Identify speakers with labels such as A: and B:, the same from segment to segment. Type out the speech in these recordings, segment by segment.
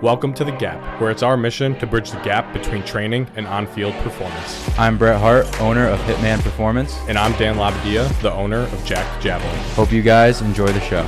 A: Welcome to The Gap, where it's our mission to bridge the gap between training and on-field performance.
B: I'm Brett Hart, owner of Hitman Performance.
A: And I'm Dan Labadia, the owner of Jack Javelin.
B: Hope you guys enjoy the show.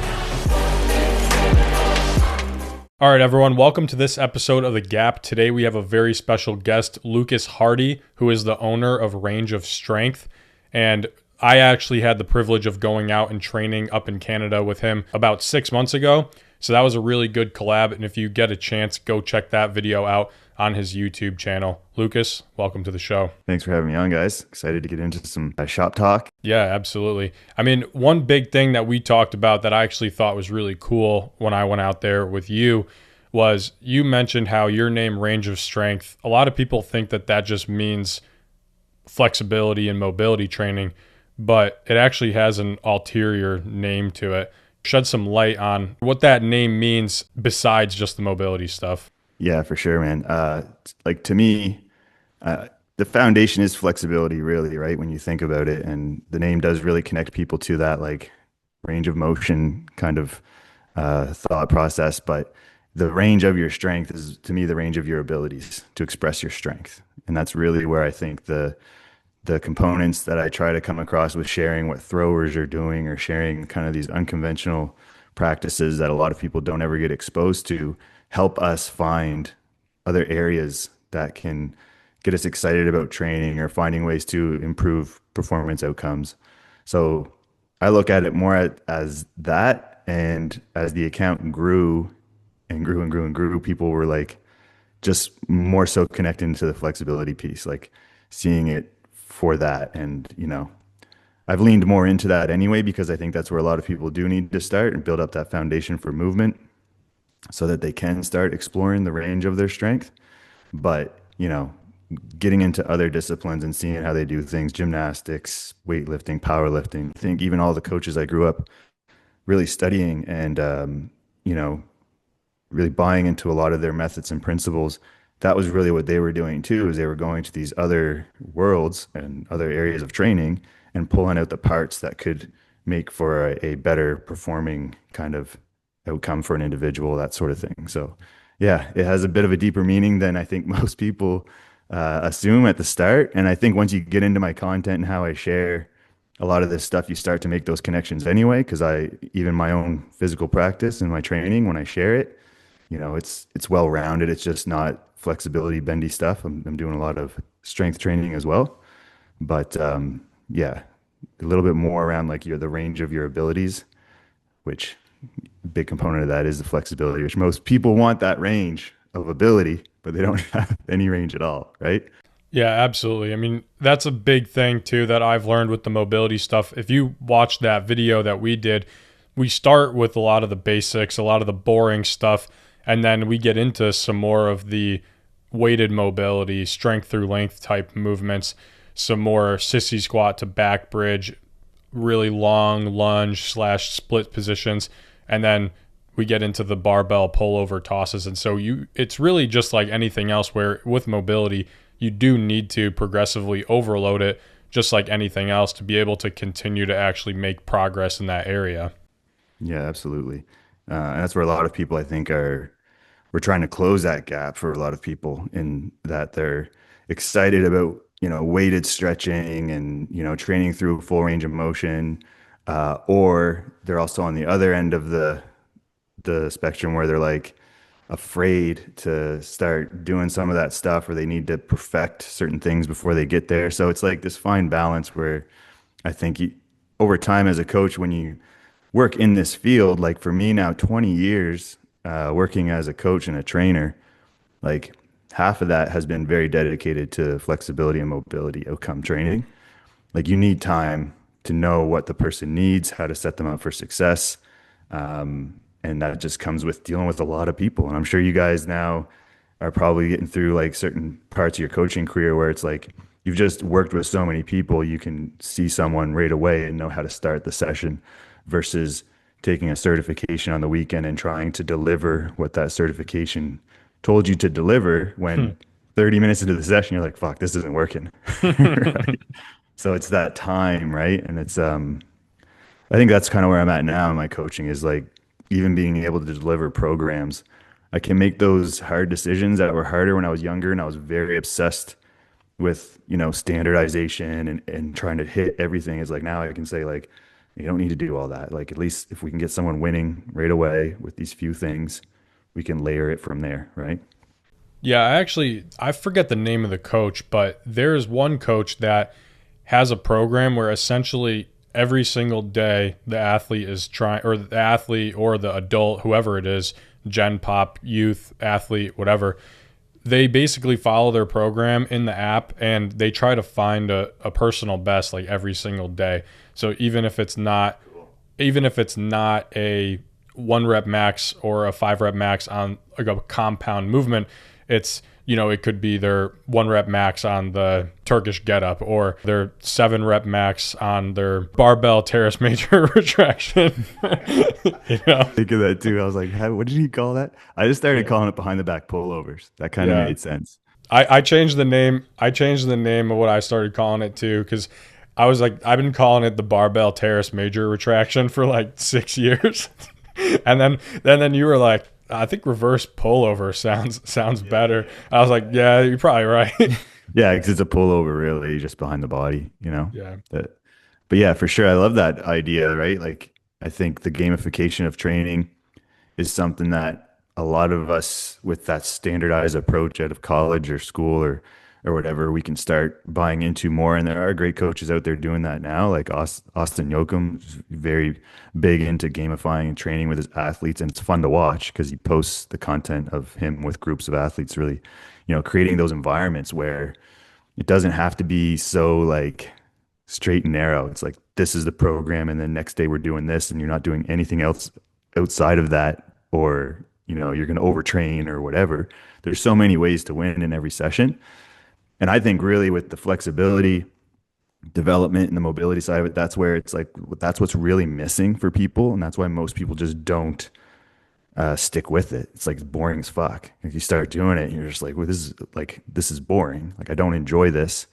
A: All right, everyone, welcome to this episode of The Gap. Today we have a very special guest, Lucas Hardy, who is the owner of Range of Strength. And I actually had the privilege of going out and training up in Canada with him about 6 months ago. So that was a really good collab. And if you get a chance, go check that video out on his YouTube channel. Lucas, welcome to the show.
C: Thanks for having me on, guys. Excited to get into some shop talk.
A: Yeah, absolutely. I mean, one big thing that we talked about that I actually thought was really cool when I went out there with you was you mentioned how your name Range of Strength, a lot of people think that that just means flexibility and mobility training, but it actually has an ulterior name to it. Shed some light on what that name means besides just the mobility stuff.
C: Yeah, for sure, man. To me, the foundation is flexibility, really, right? When you think about it, and the name does really connect people to that like range of motion kind of thought process. But the range of your strength is, to me, the range of your abilities to express your strength, and that's really where I think the components that I try to come across with sharing what throwers are doing or sharing kind of these unconventional practices that a lot of people don't ever get exposed to help us find other areas that can get us excited about training or finding ways to improve performance outcomes. So I look at it more as that, and as the account grew and grew and grew and grew, people were like just more so connecting to the flexibility piece, like seeing it for that. And, I've leaned more into that anyway, because I think that's where a lot of people do need to start and build up that foundation for movement so that they can start exploring the range of their strength. But, getting into other disciplines and seeing how they do things, gymnastics, weightlifting, powerlifting, I think even all the coaches I grew up really studying and, really buying into a lot of their methods and principles, that was really what they were doing too, is they were going to these other worlds and other areas of training and pulling out the parts that could make for a better performing kind of outcome for an individual, that sort of thing. So yeah, it has a bit of a deeper meaning than I think most people assume at the start. And I think once you get into my content and how I share a lot of this stuff, you start to make those connections anyway, because even my own physical practice and my training, when I share it, it's well-rounded. It's just not flexibility, bendy stuff. I'm doing a lot of strength training as well. But yeah, a little bit more around like the range of your abilities, which a big component of that is the flexibility, which most people want that range of ability, but they don't have any range at all, right?
A: Yeah, absolutely. I mean, that's a big thing too that I've learned with the mobility stuff. If you watch that video that we did, we start with a lot of the basics, a lot of the boring stuff, and then we get into some more of the weighted mobility, strength through length type movements, some more sissy squat to back bridge, really long lunge / split positions, and then we get into the barbell pullover tosses. And so it's really just like anything else, where with mobility, you do need to progressively overload it, just like anything else, to be able to continue to actually make progress in that area.
C: Yeah, absolutely. And that's where a lot of people, I think, we're trying to close that gap for a lot of people, in that they're excited about, weighted stretching and, training through full range of motion, or they're also on the other end of the spectrum where they're like afraid to start doing some of that stuff, or they need to perfect certain things before they get there. So it's like this fine balance where I think over time as a coach, when you work in this field, like for me now, 20 years working as a coach and a trainer, like half of that has been very dedicated to flexibility and mobility outcome training. Like you need time to know what the person needs, how to set them up for success. And that just comes with dealing with a lot of people. And I'm sure you guys now are probably getting through like certain parts of your coaching career where it's like you've just worked with so many people, you can see someone right away and know how to start the session, versus taking a certification on the weekend and trying to deliver what that certification told you to deliver when 30 minutes into the session, you're like, fuck, this isn't working. Right? So it's that time, right? And it's, I think that's kind of where I'm at now in my coaching, is like even being able to deliver programs. I can make those hard decisions that were harder when I was younger, and I was very obsessed with, standardization and trying to hit everything. Is like now I can say like, you don't need to do all that. Like at least if we can get someone winning right away with these few things, we can layer it from there, right?
A: Yeah, I forget the name of the coach, but there is one coach that has a program where essentially every single day the athlete is trying, or the athlete or the adult, whoever it is, gen pop, youth, athlete, whatever, they basically follow their program in the app and they try to find a personal best like every single day. So even if it's not a 1 rep max or a 5 rep max on like a compound movement, it's, it could be their 1 rep max on the Turkish getup or their 7 rep max on their barbell terrace major retraction.
C: Think of that too. I was like, what did he call that? I just started calling it behind the back pullovers. That kind of
A: Yeah.
C: made sense.
A: I changed the name. I changed the name of what I started calling it too, because I was like, I've been calling it the barbell terrace major retraction for like 6 years, and then you were like, I think reverse pullover sounds better. I was like, yeah, you're probably right.
C: Yeah, because it's a pullover really, just behind the body,
A: Yeah.
C: That, but yeah, for sure. I love that idea, right? Like I think the gamification of training is something that a lot of us with that standardized approach out of college or school or whatever, we can start buying into more. And there are great coaches out there doing that now, like Austin Yoakum, very big into gamifying and training with his athletes, and it's fun to watch because he posts the content of him with groups of athletes, really, creating those environments where it doesn't have to be so like straight and narrow. It's like this is the program, and then next day we're doing this, and you're not doing anything else outside of that, or you're going to overtrain or whatever. There's so many ways to win in every session, and I think really with the flexibility development and the mobility side of it, that's where it's like that's what's really missing for people, and that's why most people just don't stick with it. It's like boring as fuck. If you start doing it, and you're just like, well, this is boring. Like I don't enjoy this.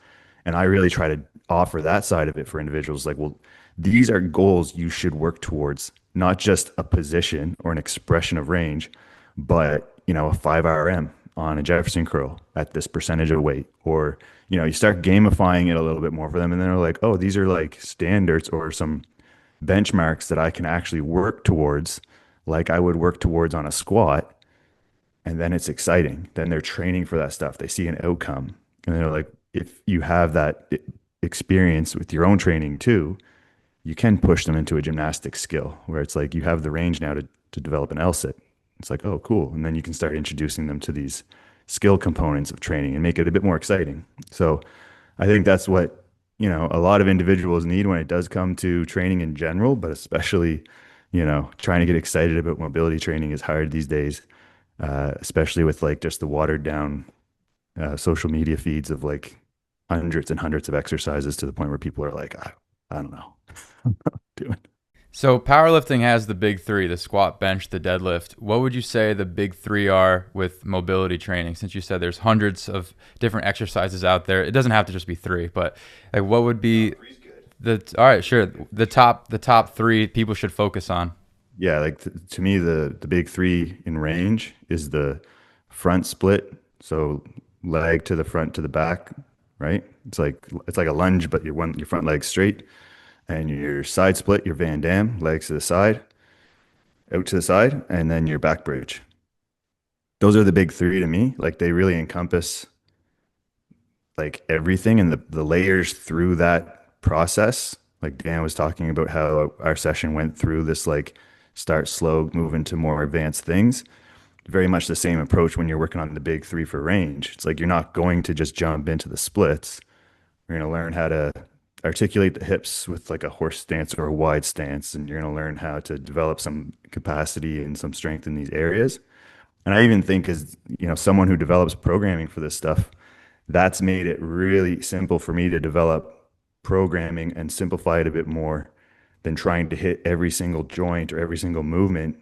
C: And I really try to offer that side of it for individuals. Like, well, these are goals you should work towards, not just a position or an expression of range, but a 5 RM on a Jefferson curl at this percentage of weight, or you start gamifying it a little bit more for them, and then they're like, oh, these are like standards or some benchmarks that I can actually work towards, like I would work towards on a squat. And then it's exciting. Then they're training for that stuff. They see an outcome. And they're like, if you have that experience with your own training too, you can push them into a gymnastic skill where it's like you have the range now to develop an L-sit. It's like, oh, cool. And then you can start introducing them to these skill components of training and make it a bit more exciting. So I think that's what, a lot of individuals need when it does come to training in general, but especially, trying to get excited about mobility training is hard these days, especially with like just the watered down social media feeds of like hundreds and hundreds of exercises to the point where people are like, I don't know what I'm doing.
B: So powerlifting has the big three, the squat, bench, the deadlift. What would you say the big three are with mobility training? Since you said there's hundreds of different exercises out there, it doesn't have to just be three, but like what would be all right, sure. The top three people should focus on.
C: Yeah, like to me, the big three in range is the front split. So leg to the front to the back, right? It's like a lunge, but your front leg straight, and your side split, your Van Dam, legs to the side, out to the side, and then your back bridge. Those are the big three to me. Like they really encompass like everything and the layers through that process. Like Dan was talking about how our session went through this like start slow, move into more advanced things. Very much the same approach when you're working on the big three for range. It's like you're not going to just jump into the splits. You're going to learn how to articulate the hips with like a horse stance or a wide stance, and you're going to learn how to develop some capacity and some strength in these areas. And I even think as, someone who develops programming for this stuff, that's made it really simple for me to develop programming and simplify it a bit more than trying to hit every single joint or every single movement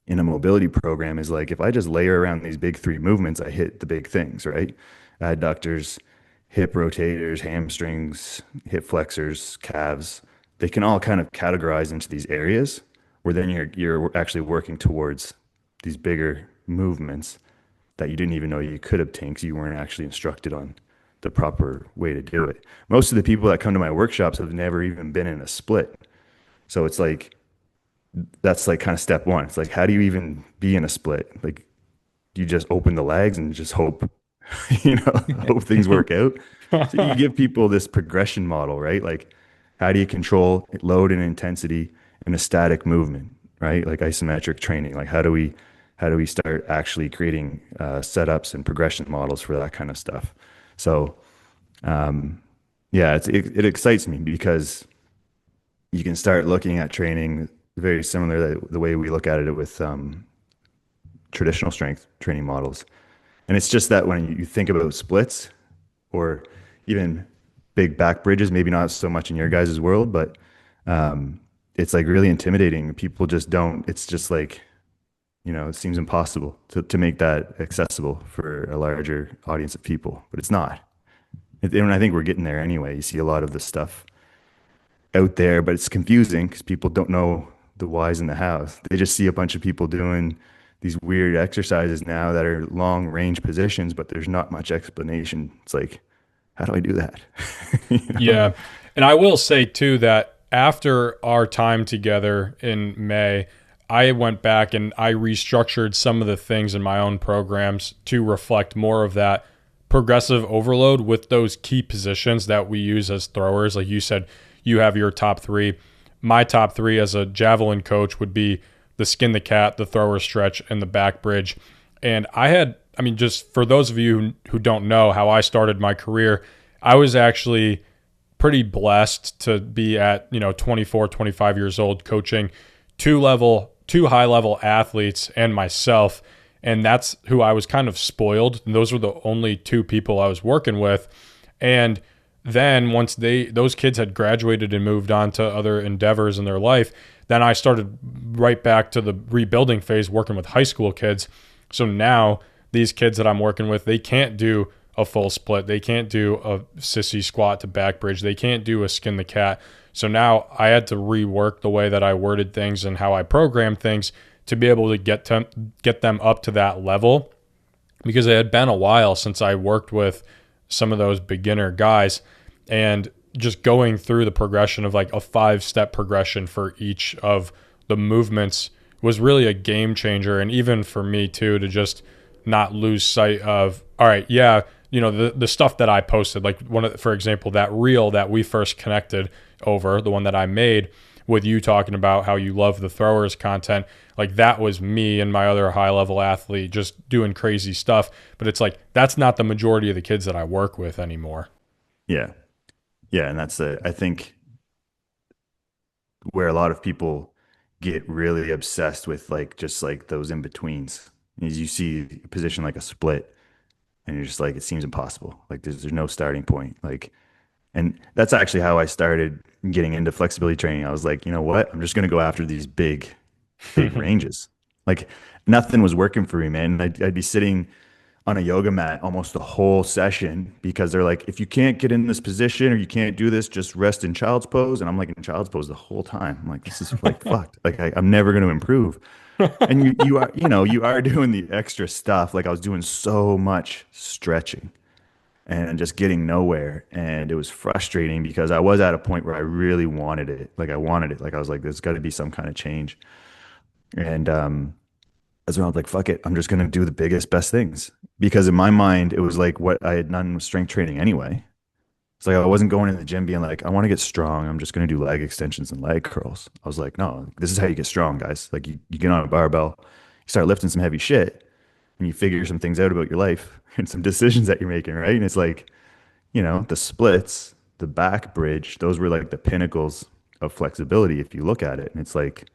C: in a mobility program. Is like if I just layer around these big three movements, I hit the big things, right? Adductors, hip rotators, hamstrings, hip flexors, calves. They can all kind of categorize into these areas where then you're actually working towards these bigger movements that you didn't even know you could obtain because you weren't actually instructed on the proper way to do it. Most of the people that come to my workshops have never even been in a split. So it's like, that's like kind of step one. It's like, how do you even be in a split? Like, you just open the legs and just hope, you know, hope things work out. So you give people this progression model, right? Like, how do you control load and intensity in a static movement, right? Like isometric training. Like, how do we start actually creating setups and progression models for that kind of stuff? So, yeah, it excites me because you can start looking at training very similar to the way we look at it with traditional strength training models. And it's just that when you think about splits or even big back bridges, maybe not so much in your guys' world, but it's like really intimidating. People just don't, it's just like, it seems impossible to make that accessible for a larger audience of people, but it's not. And I think we're getting there anyway. You see a lot of this stuff out there, but it's confusing because people don't know the whys and the hows. They just see a bunch of people doing these weird exercises now that are long range positions, but there's not much explanation. It's like, how do I do that? You know?
A: Yeah. And I will say too that after our time together in May, I went back and I restructured some of the things in my own programs to reflect more of that progressive overload with those key positions that we use as throwers. Like you said, you have your top three. My top three as a javelin coach would be the skin the cat, the thrower stretch, and the back bridge. And just for those of you who don't know how I started my career, I was actually pretty blessed to be at, 24, 25 years old coaching two high level athletes and myself. And that's who I was kind of spoiled. And those were the only two people I was working with. And then once those kids had graduated and moved on to other endeavors in their life, then I started right back to the rebuilding phase working with high school kids. So now these kids that I'm working with, they can't do a full split. They can't do a sissy squat to back bridge. They can't do a skin the cat. So now I had to rework the way that I worded things and how I programmed things to be able to get them up to that level, because it had been a while since I worked with some of those beginner guys, and just going through the progression of like a 5-step progression for each of the movements was really a game changer. And even for me too, to just not lose sight of, all right, yeah, the stuff that I posted, like for example, that reel that we first connected over, the one that I made with you talking about how you love the throwers content, like that was me and my other high level athlete just doing crazy stuff. But it's like, that's not the majority of the kids that I work with anymore.
C: Yeah. Yeah. And I think where a lot of people get really obsessed with like, just like those in betweens is you see a position like a split and you're just like, it seems impossible. Like there's no starting point. Like, and that's actually how I started getting into flexibility training. I was like, you know what? I'm just going to go after these big ranges. Like nothing was working for me, man. I'd be sitting on a yoga mat almost the whole session because they're like, if you can't get in this position or you can't do this, just rest in child's pose. And I'm like in child's pose the whole time. I'm like, this is like fucked. Like I'm never going to improve. And you are doing the extra stuff. Like I was doing so much stretching and just getting nowhere. And it was frustrating because I was at a point where I really wanted it. Like I wanted it. Like I was like, there's got to be some kind of change. And that's when I was like, fuck it. I'm just going to do the biggest, best things. Because in my mind, it was like what I had done with strength training anyway. It's like I wasn't going in the gym being like, I want to get strong. I'm just going to do leg extensions and leg curls. I was like, no, this is how you get strong, guys. Like you get on a barbell, you start lifting some heavy shit, and you figure some things out about your life and some decisions that you're making, right? And it's like, the splits, the back bridge, those were like the pinnacles of flexibility if you look at it. And it's like,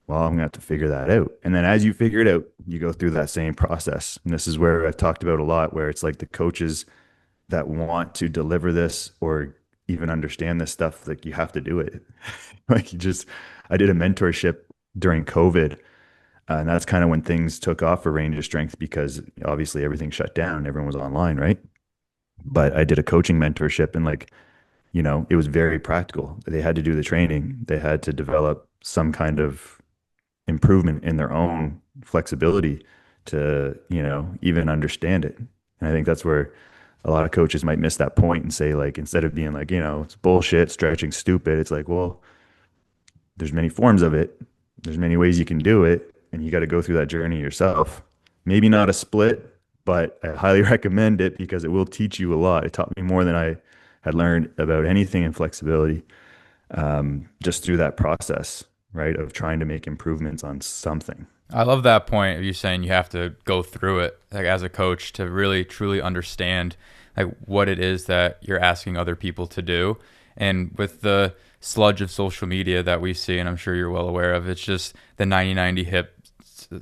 C: well, I'm gonna have to figure that out. And then as you figure it out, you go through that same process. And this is where I've talked about a lot, where it's like the coaches that want to deliver this or even understand this stuff, like you have to do it. Like I did a mentorship during COVID, and that's kind of when things took off for range of strength because obviously everything shut down, everyone was online, right? But I did a coaching mentorship and it was very practical. They had to do the training. They had to develop some kind of improvement in their own flexibility to, even understand it. And I think that's where a lot of coaches might miss that point and say, like, instead of being like, it's bullshit, stretching stupid, it's like, well, there's many forms of it. There's many ways you can do it, and you got to go through that journey yourself. Maybe not a split, but I highly recommend it because it will teach you a lot. It taught me more than I had learned about anything in flexibility, just through that process, right, of trying to make improvements on something.
B: I love that point of you saying you have to go through it, like as a coach, to really truly understand like what it is that you're asking other people to do. And with the sludge of social media that we see, and I'm sure you're well aware of, it's just the 90-90 hip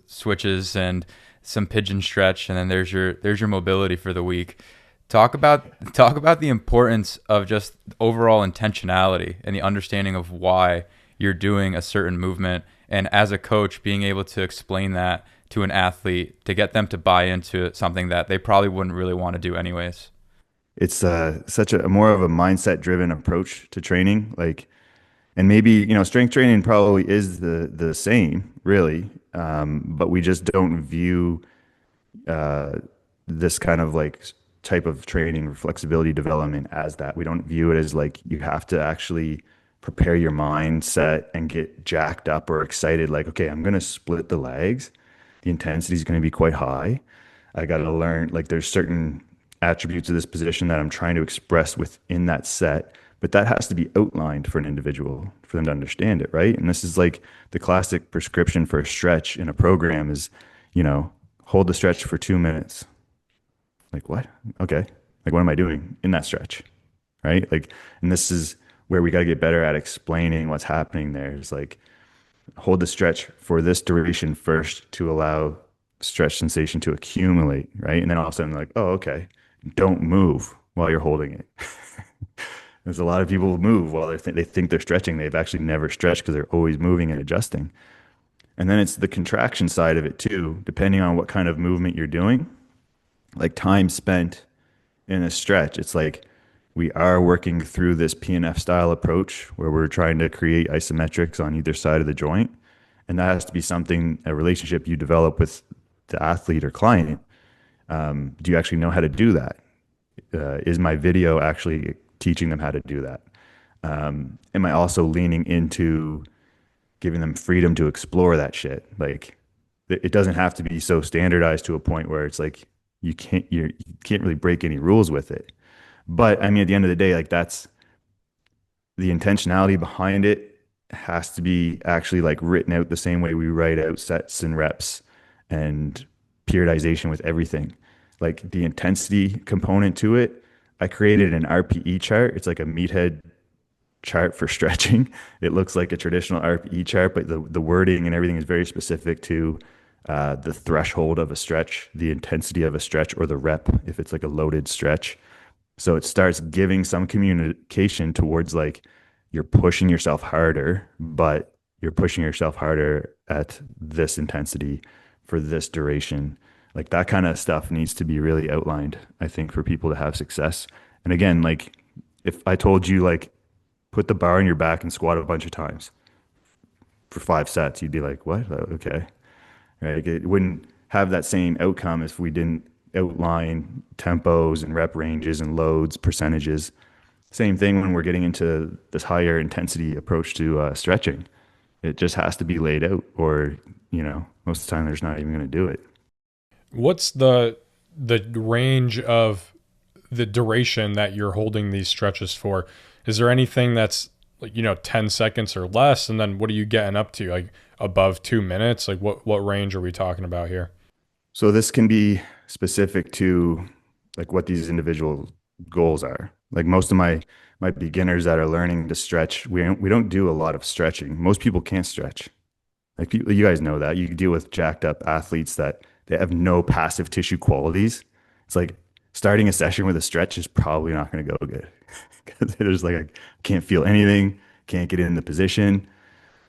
B: switches and some pigeon stretch, and then there's your mobility for the week. Talk about the importance of just overall intentionality and the understanding of why you're doing a certain movement, and as a coach being able to explain that to an athlete to get them to buy into something that they probably wouldn't really want to do anyways.
C: It's such a more of a mindset driven approach to training. Like, and maybe, strength training probably is the same, really. But we just don't view uh, this kind of like type of training or flexibility development as that. We don't view it as like you have to actually prepare your mindset and get jacked up or excited. Like, okay, I'm going to split the legs. The intensity is going to be quite high. I got to learn, like, there's certain attributes of this position that I'm trying to express within that set, but that has to be outlined for an individual for them to understand it, right? And this is like the classic prescription for a stretch in a program is, hold the stretch for 2 minutes. Like, what? Okay. Like, what am I doing in that stretch? Right? Like, and this is where we got to get better at explaining what's happening there. It's like, hold the stretch for this duration first to allow stretch sensation to accumulate, right? And then all of a sudden, like, oh, okay, don't move while you're holding it. There's a lot of people who move while they think they're stretching. They've actually never stretched because they're always moving and adjusting. And then it's the contraction side of it too, depending on what kind of movement you're doing, like time spent in a stretch. It's like we are working through this PNF style approach where we're trying to create isometrics on either side of the joint. And that has to be something, a relationship you develop with the athlete or client. Do you actually know how to do that? Is my video actually teaching them how to do that? Am I also leaning into giving them freedom to explore that shit? Like, it doesn't have to be so standardized to a point where it's like you can't really break any rules with it. But I mean, at the end of the day, like, that's the intentionality behind it has to be actually like written out the same way we write out sets and reps and periodization with everything. Like, the intensity component to it, I created an RPE chart. It's like a meathead chart for stretching. It looks like a traditional RPE chart, but the wording and everything is very specific to the threshold of a stretch, the intensity of a stretch, or the rep if it's like a loaded stretch. So it starts giving some communication towards like you're pushing yourself harder, but you're pushing yourself harder at this intensity for this duration. Like, that kind of stuff needs to be really outlined, I think, for people to have success. And again, like, if I told you, like, put the bar on your back and squat a bunch of times for 5 sets, you'd be like, what? Okay. Right? Like, it wouldn't have that same outcome if we didn't outline tempos and rep ranges and loads, percentages. Same thing when we're getting into this higher intensity approach to stretching. It just has to be laid out, or, most of the time there's not even going to do it.
A: What's the range of the duration that you're holding these stretches for? Is there anything that's like, 10 seconds or less? And then what are you getting up to? Like above 2 minutes? Like what range are we talking about here?
C: So this can be specific to like what these individual goals are. Like, most of my beginners that are learning to stretch, we don't do a lot of stretching. Most people can't stretch. Like, you guys know that. You deal with jacked up athletes that they have no passive tissue qualities. It's like starting a session with a stretch is probably not going to go good because there's like, I can't feel anything, can't get in the position.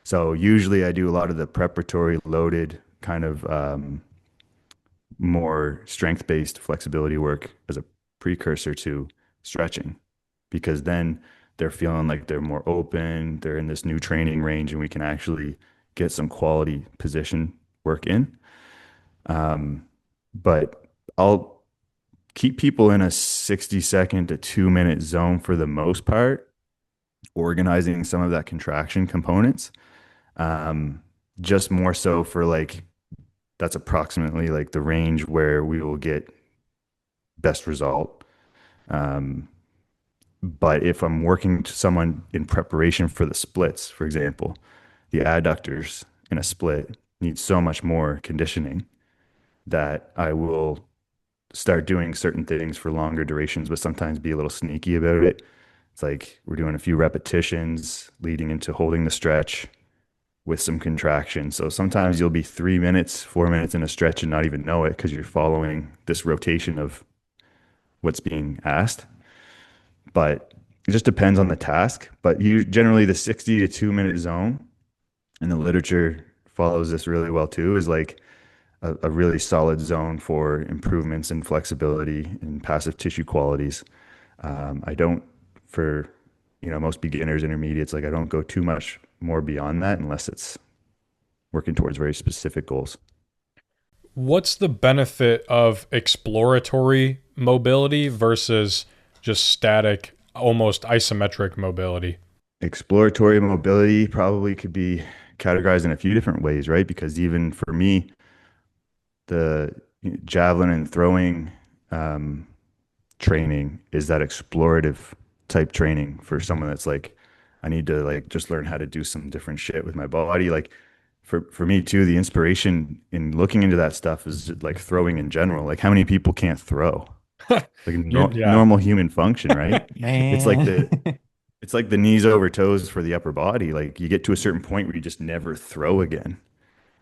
C: So usually I do a lot of the preparatory loaded kind of more strength-based flexibility work as a precursor to stretching, because then they're feeling like they're more open, they're in this new training range, and we can actually get some quality position work in. But I'll keep people in a 60-second to 2 minute zone for the most part, organizing some of that contraction components. Um, just more so for like, that's approximately like the range where we will get best result. Um, but if I'm working to someone in preparation for the splits, for example, the adductors in a split need so much more conditioning that I will start doing certain things for longer durations, but sometimes be a little sneaky about it. It's like we're doing a few repetitions leading into holding the stretch with some contraction. So sometimes you'll be 3 minutes, 4 minutes in a stretch and not even know it because you're following this rotation of what's being asked. But it just depends on the task. But you generally the 60 to 2 minute zone, and the literature follows this really well too, is like a really solid zone for improvements in flexibility and passive tissue qualities. I don't, for most beginners, intermediates, like I don't go too much more beyond that unless it's working towards very specific goals.
A: What's the benefit of exploratory mobility versus just static, almost isometric mobility?
C: Exploratory mobility probably could be categorized in a few different ways, right? Because even for me, the javelin and throwing um, training is that explorative type training for someone that's like, I need to like just learn how to do some different shit with my body. Like for me too, the inspiration in looking into that stuff is like throwing in general. Like how many people can't throw? Like
A: Yeah.
C: normal human function, right? It's like
B: Man.
C: the knees over toes for the upper body. Like you get to a certain point where you just never throw again.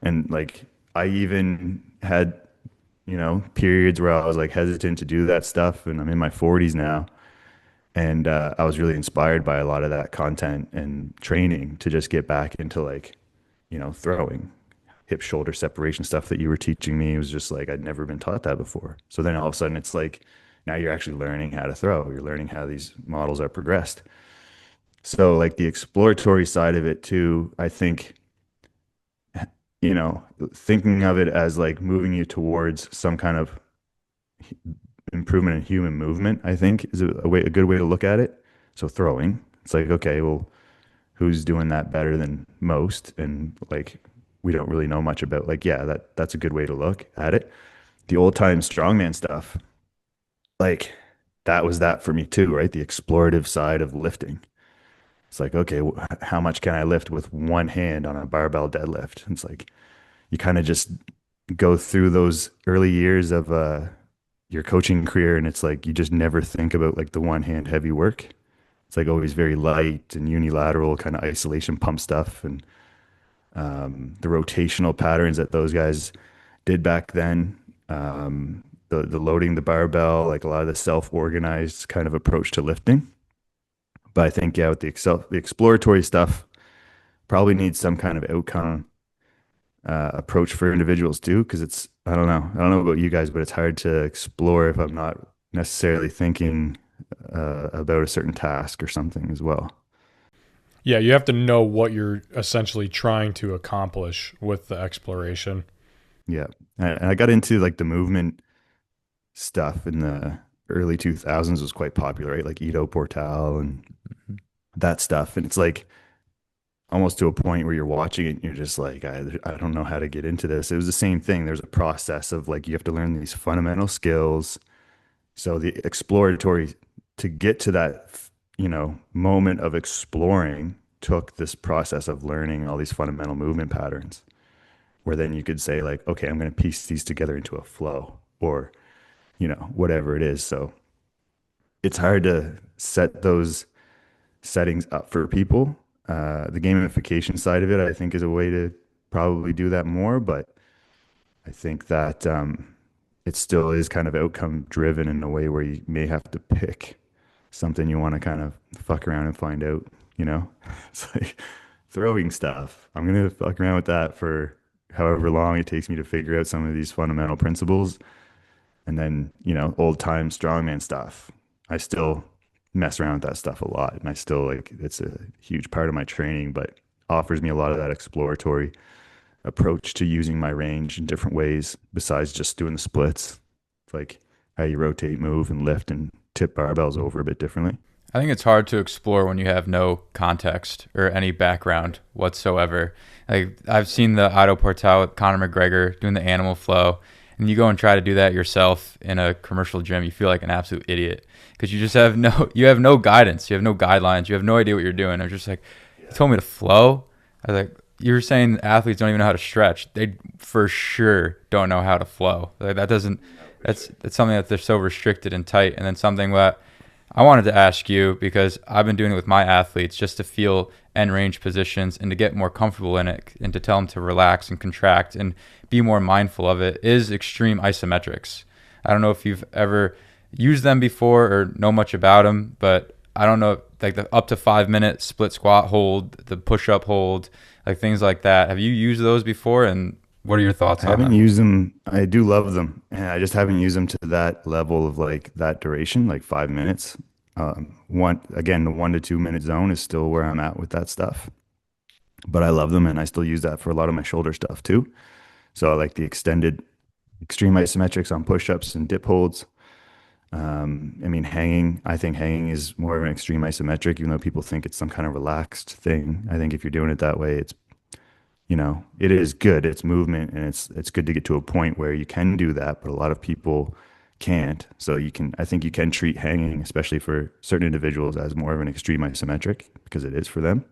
C: And like I even had, periods where I was like hesitant to do that stuff. And I'm in my 40s now. And I was really inspired by a lot of that content and training to just get back into like, throwing hip shoulder separation stuff that you were teaching me. It was just like I'd never been taught that before. So then all of a sudden it's like now you're actually learning how to throw. You're learning how these models are progressed. So like the exploratory side of it too, I think, thinking of it as like moving you towards some kind of improvement in human movement, I think is a good way to look at it. So throwing, it's like, okay, well, who's doing that better than most? And like, we don't really know much about like, yeah, that's a good way to look at it. The old time strongman stuff, like that was that for me too, right? The explorative side of lifting. It's like, okay, how much can I lift with one hand on a barbell deadlift? It's like you kind of just go through those early years of your coaching career, and it's like you just never think about like the one hand heavy work. It's like always very light and unilateral kind of isolation pump stuff, and the rotational patterns that those guys did back then. The loading the barbell, like a lot of the self organized kind of approach to lifting. But I think yeah, with the exploratory stuff, probably needs some kind of outcome approach for individuals too, because it's I don't know about you guys, but it's hard to explore if I'm not necessarily thinking about a certain task or something as well.
A: Yeah, you have to know what you're essentially trying to accomplish with the exploration.
C: Yeah, and I got into like the movement stuff in the early 2000s was quite popular, right? Like Ido Portal and that stuff, and it's like almost to a point where you're watching it and you're just like, I don't know how to get into this. It was the same thing. There's a process of like, you have to learn these fundamental skills. So the exploratory to get to that, moment of exploring took this process of learning all these fundamental movement patterns where then you could say like, okay, I'm going to piece these together into a flow or, whatever it is. So it's hard to set those settings up for people. The gamification side of it, I think, is a way to probably do that more, but I think that it still is kind of outcome driven in a way where you may have to pick something you want to kind of fuck around and find out, you know? It's like throwing stuff. I'm going to fuck around with that for however long it takes me to figure out some of these fundamental principles. And then, old time strongman stuff. I still mess around with that stuff a lot. And I still like it's a huge part of my training, but offers me a lot of that exploratory approach to using my range in different ways besides just doing the splits. It's like how you rotate, move, and lift and tip barbells over a bit differently.
B: I think it's hard to explore when you have no context or any background whatsoever. Like I've seen the Ido Portal with Conor McGregor doing the animal flow, and you go and try to do that yourself in a commercial gym, you feel like an absolute idiot because you just have no guidance, you have no guidelines, you have no idea what you're doing. I'm just like, you told me to flow. I was like, you're saying athletes don't even know how to stretch. They for sure don't know how to flow. Like that doesn't. That's something that they're so restricted and tight. And then something that I wanted to ask you, because I've been doing it with my athletes just to feel end range positions and to get more comfortable in it and to tell them to relax and contract and be more mindful of it, is extreme isometrics. I don't know if you've ever used them before or know much about them, but I don't know, like the up to 5 minute split squat hold, the push up hold, like things like that. Have you used those before? And what are your thoughts
C: I
B: on
C: haven't
B: them?
C: used them. I do love them, and I just haven't used them to that level of like that duration, like 5 minutes. The 1 to 2 minute zone is still where I'm at with that stuff. But I love them, and I still use that for a lot of my shoulder stuff too. So I like the extended extreme isometrics on push-ups and dip holds. I mean, hanging. I think hanging is more of an extreme isometric, even though people think it's some kind of relaxed thing. I think if you're doing it that way, it is good. It's movement, and it's good to get to a point where you can do that, but a lot of people can't. So I think you can treat hanging, especially for certain individuals, as more of an extreme isometric because it is for them.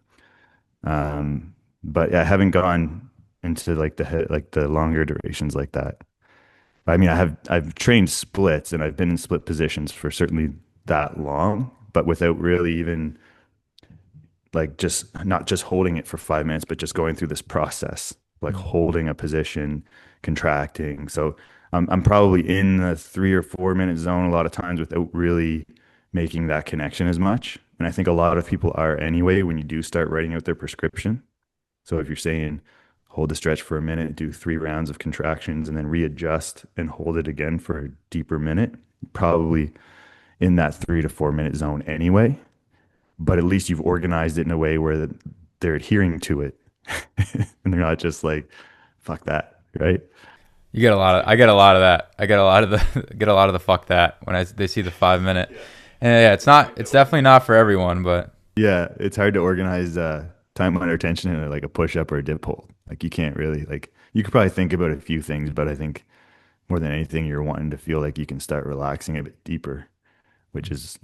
C: But yeah, I haven't gone into like the longer durations like that. I mean, I've trained splits and I've been in split positions for certainly that long, but without really even like just not just holding it for 5 minutes, but just going through this process, like holding a position, contracting. So I'm probably in the 3 or 4 minute zone a lot of times without really making that connection as much. And I think a lot of people are anyway when you do start writing out their prescription. So if you're saying hold the stretch for a minute, do 3 rounds of contractions, and then readjust and hold it again for a deeper minute, probably in that 3 to 4 minute zone anyway. But at least you've organized it in a way where they're adhering to it and they're not just like, fuck that, right?
B: You get a lot of. I get a lot of that. I get a lot of the. Get a lot of the fuck that when they see the 5 minute. And yeah, it's not. It's definitely not for everyone, but
C: Yeah, it's hard to organize time under tension in like a push up or a dip hold. Like you can't really like you could probably think about a few things, but I think more than anything, you're wanting to feel like you can start relaxing a bit deeper, which is,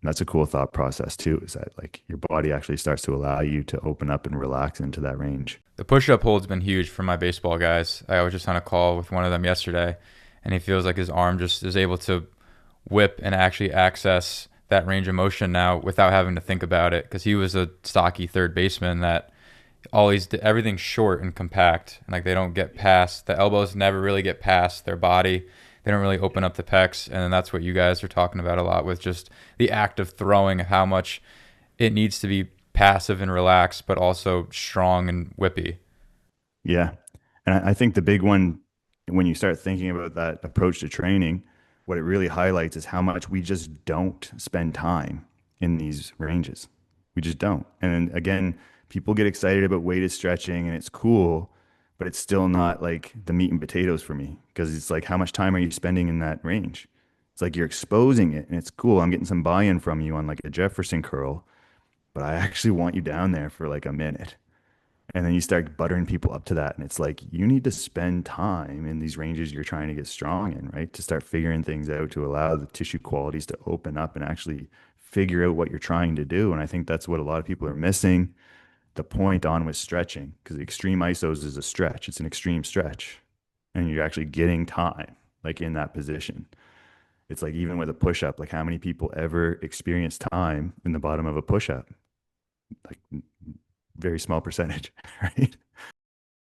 C: that's a cool thought process too, is that like your body actually starts to allow you to open up and relax into that range.
B: the push-up hold's been huge for my baseball guys. I was just on a call with one of them yesterday, and he feels like his arm just is able to whip and actually access that range of motion now without having to think about it, because he was a stocky third baseman that always did everything short and compact, and like they don't get past the elbows, never really get past their body. They don't really open up the pecs, and then that's what you guys are talking about a lot with just the act of throwing, how much it needs to be passive and relaxed, but also strong and whippy.
C: Yeah. And I think the big one, when you start thinking about that approach to training, what it really highlights is how much we just don't spend time in these ranges. We just don't. And then again, people get excited about weighted stretching and it's cool, but it's still not like the meat and potatoes for me, because it's like, how much time are you spending in that range? It's like you're exposing it and it's cool. I'm getting some buy-in from you on like a Jefferson curl, but I actually want you down there for like a minute. And then you start buttering people up to that. And it's like, you need to spend time in these ranges you're trying to get strong in, right? To start figuring things out, to allow the tissue qualities to open up and actually figure out what you're trying to do. And I think that's what a lot of people are missing the point on with stretching, because the extreme isos is a stretch. It's an extreme stretch. And you're actually getting time, like in that position. It's like even with a push up, like how many people ever experience time in the bottom of a push up? Like very small percentage, right?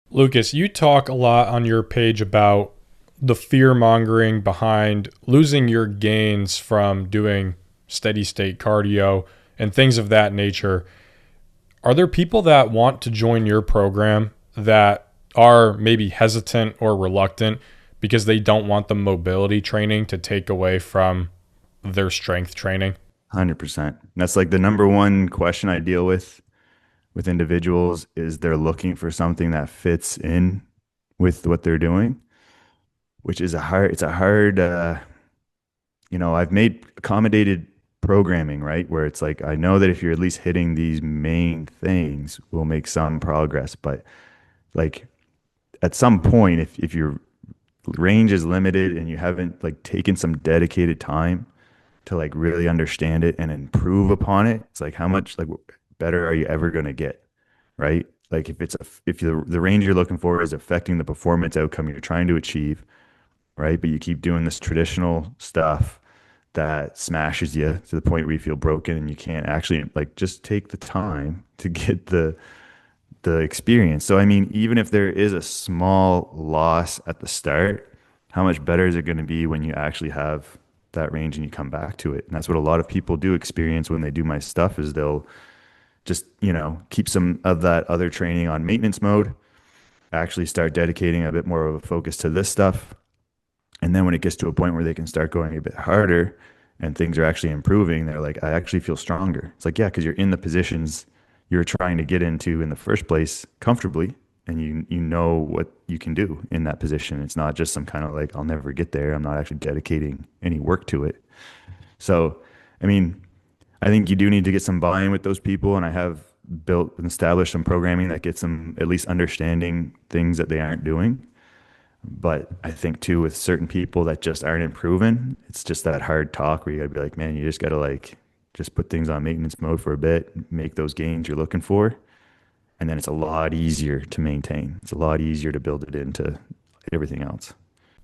A: Lucas, you talk a lot on your page about the fear mongering behind losing your gains from doing steady state cardio and things of that nature. Are there people that want to join your program that are maybe hesitant or reluctant because they don't want the mobility training to take away from their strength training?
C: 100%. That's like the number one question I deal with with individuals is they're looking for something that fits in with what they're doing, which is it's a hard, I've made accommodated programming, right? Where it's like, I know that if you're at least hitting these main things, we'll make some progress. But like at some point, if your range is limited and you haven't like taken some dedicated time to like really understand it and improve upon it, it's like how much like better are you ever going to get, right? Like if the range you're looking for is affecting the performance outcome you're trying to achieve, right? But you keep doing this traditional stuff that smashes you to the point where you feel broken and you can't actually like just take the time to get the experience. So I mean, even if there is a small loss at the start, how much better is it going to be when you actually have that range and you come back to it? And that's what a lot of people do experience when they do my stuff is they'll just, keep some of that other training on maintenance mode, actually start dedicating a bit more of a focus to this stuff. And then when it gets to a point where they can start going a bit harder and things are actually improving, they're like, I actually feel stronger. It's like, yeah, because you're in the positions you're trying to get into in the first place comfortably, and you know what you can do in that position. It's not just some kind of like, I'll never get there. I'm not actually dedicating any work to it. So, I mean, I think you do need to get some buy-in with those people, and I have built and established some programming that gets them at least understanding things that they aren't doing. But I think too, with certain people that just aren't improving, it's just that hard talk where you gotta be like, man, you just gotta like just put things on maintenance mode for a bit, make those gains you're looking for, and then it's a lot easier to maintain. It's a lot easier to build it into everything else.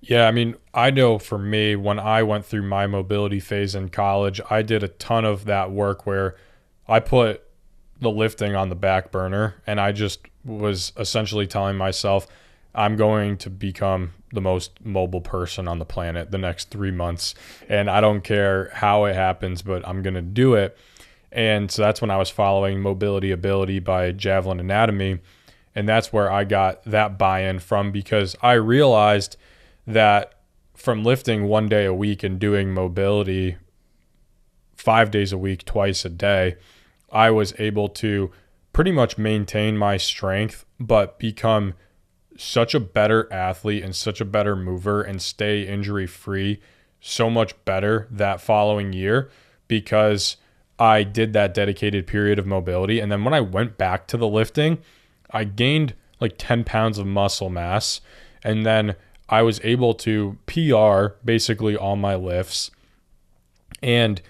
A: Yeah, I mean, I know for me, when I went through my mobility phase in college, I did a ton of that work where I put the lifting on the back burner and I just was essentially telling myself, I'm going to become the most mobile person on the planet the next 3 months. And I don't care how it happens, but I'm going to do it. And so that's when I was following Mobility Ability by Javelin Anatomy. And that's where I got that buy-in from, because I realized that from lifting 1 day a week and doing mobility 5 days a week, twice a day, I was able to pretty much maintain my strength, but become such a better athlete and such a better mover and stay injury free so much better that following year, because I did that dedicated period of mobility. And then when I went back to the lifting, I gained like 10 pounds of muscle mass. And then I was able to PR basically all my lifts. And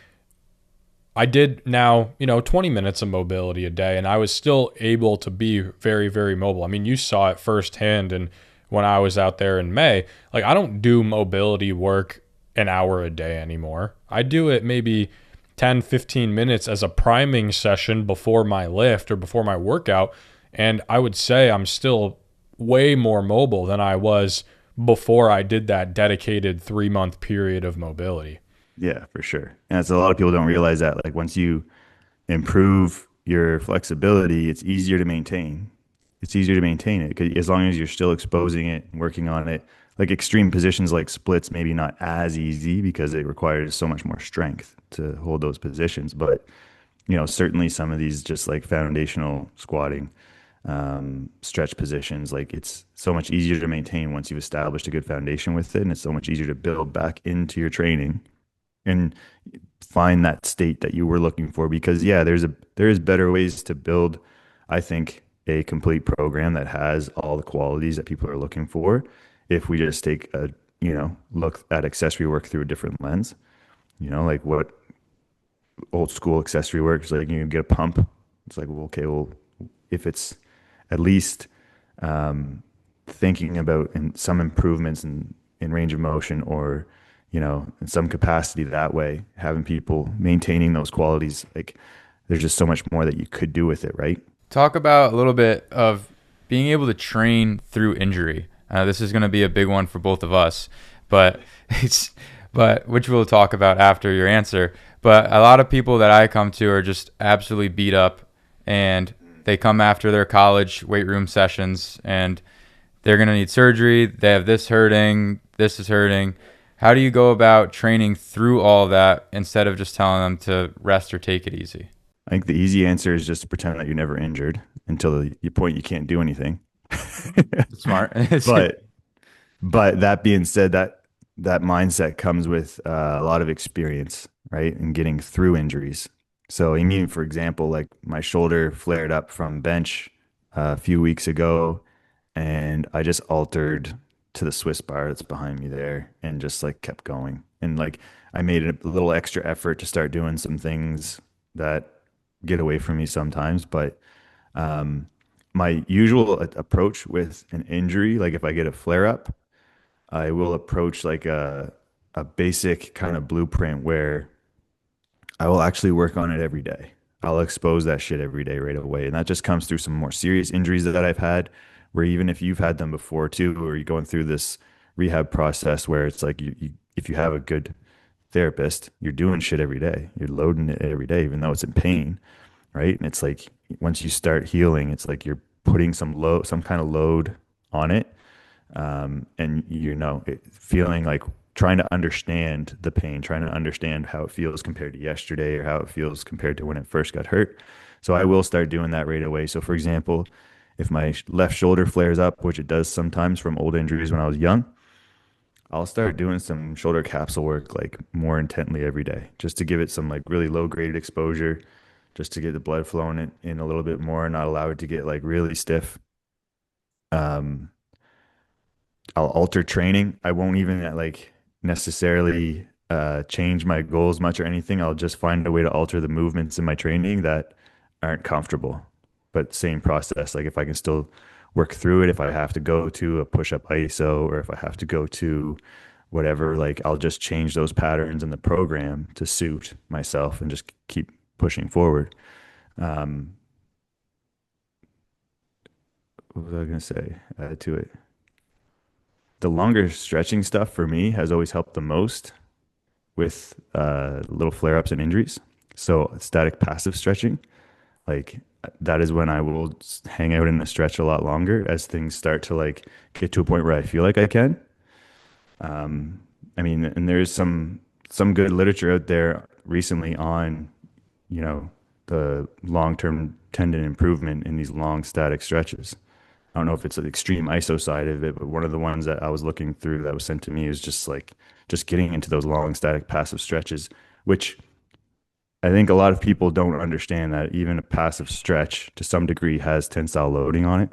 A: I did now, 20 minutes of mobility a day, and I was still able to be very, very mobile. I mean, you saw it firsthand. And when I was out there in May, like I don't do mobility work an hour a day anymore. I do it maybe 10, 15 minutes as a priming session before my lift or before my workout. And I would say I'm still way more mobile than I was before I did that dedicated 3-month period of mobility.
C: Yeah, for sure. And it's a lot of people don't realize that like once you improve your flexibility, it's easier to maintain. It's easier to maintain it 'cause as long as you're still exposing it and working on it. Like extreme positions like splits, maybe not as easy because it requires so much more strength to hold those positions. But, certainly some of these just like foundational squatting, stretch positions, like it's so much easier to maintain once you've established a good foundation with it. And it's so much easier to build back into your training and find that state that you were looking for, because yeah, there is better ways to build, I think, a complete program that has all the qualities that people are looking for if we just take a look at accessory work through a different lens. Like what old school accessory work is like, you get a pump, it's like, well, okay, well, if it's at least thinking about some improvements in range of motion, or in some capacity that way, having people maintaining those qualities, like there's just so much more that you could do with it, right?
B: Talk about a little bit of being able to train through injury. This is going to be a big one for both of us, but which we'll talk about after your answer. But a lot of people that I come to are just absolutely beat up, and they come after their college weight room sessions and they're going to need surgery. They have this hurting, this is hurting. How do you go about training through all of that instead of just telling them to rest or take it easy?
C: I think the easy answer is just to pretend that you're never injured until the point you can't do anything.
B: Smart.
C: But that being said, that mindset comes with a lot of experience, right? And getting through injuries. So, I mean, for example, like my shoulder flared up from bench a few weeks ago, and I just altered to the Swiss bar that's behind me there, and just like kept going. And like I made a little extra effort to start doing some things that get away from me sometimes, but my usual approach with an injury, like if I get a flare up, I will approach like a basic kind of blueprint where I will actually work on it every day. I'll expose that shit every day right away. And that just comes through some more serious injuries that I've had, where even if you've had them before too, or you're going through this rehab process where it's like if you have a good therapist, you're doing shit every day. You're loading it every day, even though it's in pain, right? And it's like once you start healing, it's like you're putting some kind of load on it, and feeling like trying to understand the pain, trying to understand how it feels compared to yesterday or how it feels compared to when it first got hurt. So I will start doing that right away. So for example, if my left shoulder flares up, which it does sometimes from old injuries when I was young, I'll start doing some shoulder capsule work like more intently every day, just to give it some like really low graded exposure, just to get the blood flowing in a little bit more, not allow it to get like really stiff. Um, I'll alter training. I won't even like necessarily change my goals much or anything. I'll just find a way to alter the movements in my training that aren't comfortable, but same process. Like if I can still work through it, if I have to go to a push-up ISO or if I have to go to whatever, like I'll just change those patterns in the program to suit myself and just keep pushing forward. Um, what was I going to say? Add to it. The longer stretching stuff for me has always helped the most with little flare ups and injuries. So, static passive stretching, like that is when I will hang out in the stretch a lot longer as things start to like get to a point where I feel like I can. I mean, and there's some good literature out there recently on, you know, the long-term tendon improvement in these long static stretches. I don't know if it's the extreme ISO side of it, but one of the ones that I was looking through that was sent to me is just like just getting into those long static passive stretches, which I think a lot of people don't understand that even a passive stretch to some degree has tensile loading on it.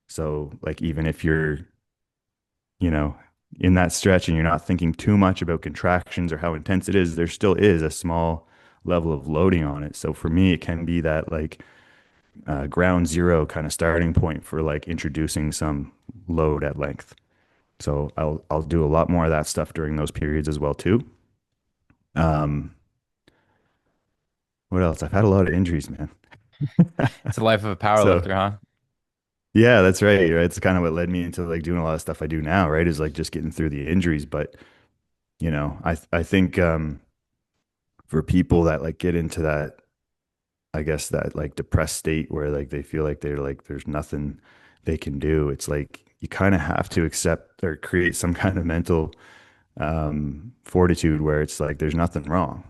C: So like even if you're, you know, in that stretch and you're not thinking too much about contractions or how intense it is, there still is a small level of loading on it. So for me, it can be that like ground zero kind of starting point for like introducing some load at length. So I'll do a lot more of that stuff during those periods as well too. Um, what else? I've had a lot of injuries, man.
B: It's the life of a
C: So
B: powerlifter, huh?
C: yeah, that's right. Right. It's kind of what led me into like doing a lot of stuff I do now, right? Is like just getting through the injuries. But I think for people that like get into that, I guess that like depressed state where like they feel like they're like there's nothing they can do. It's like you kind of have to accept or create some kind of mental fortitude where it's like there's nothing wrong.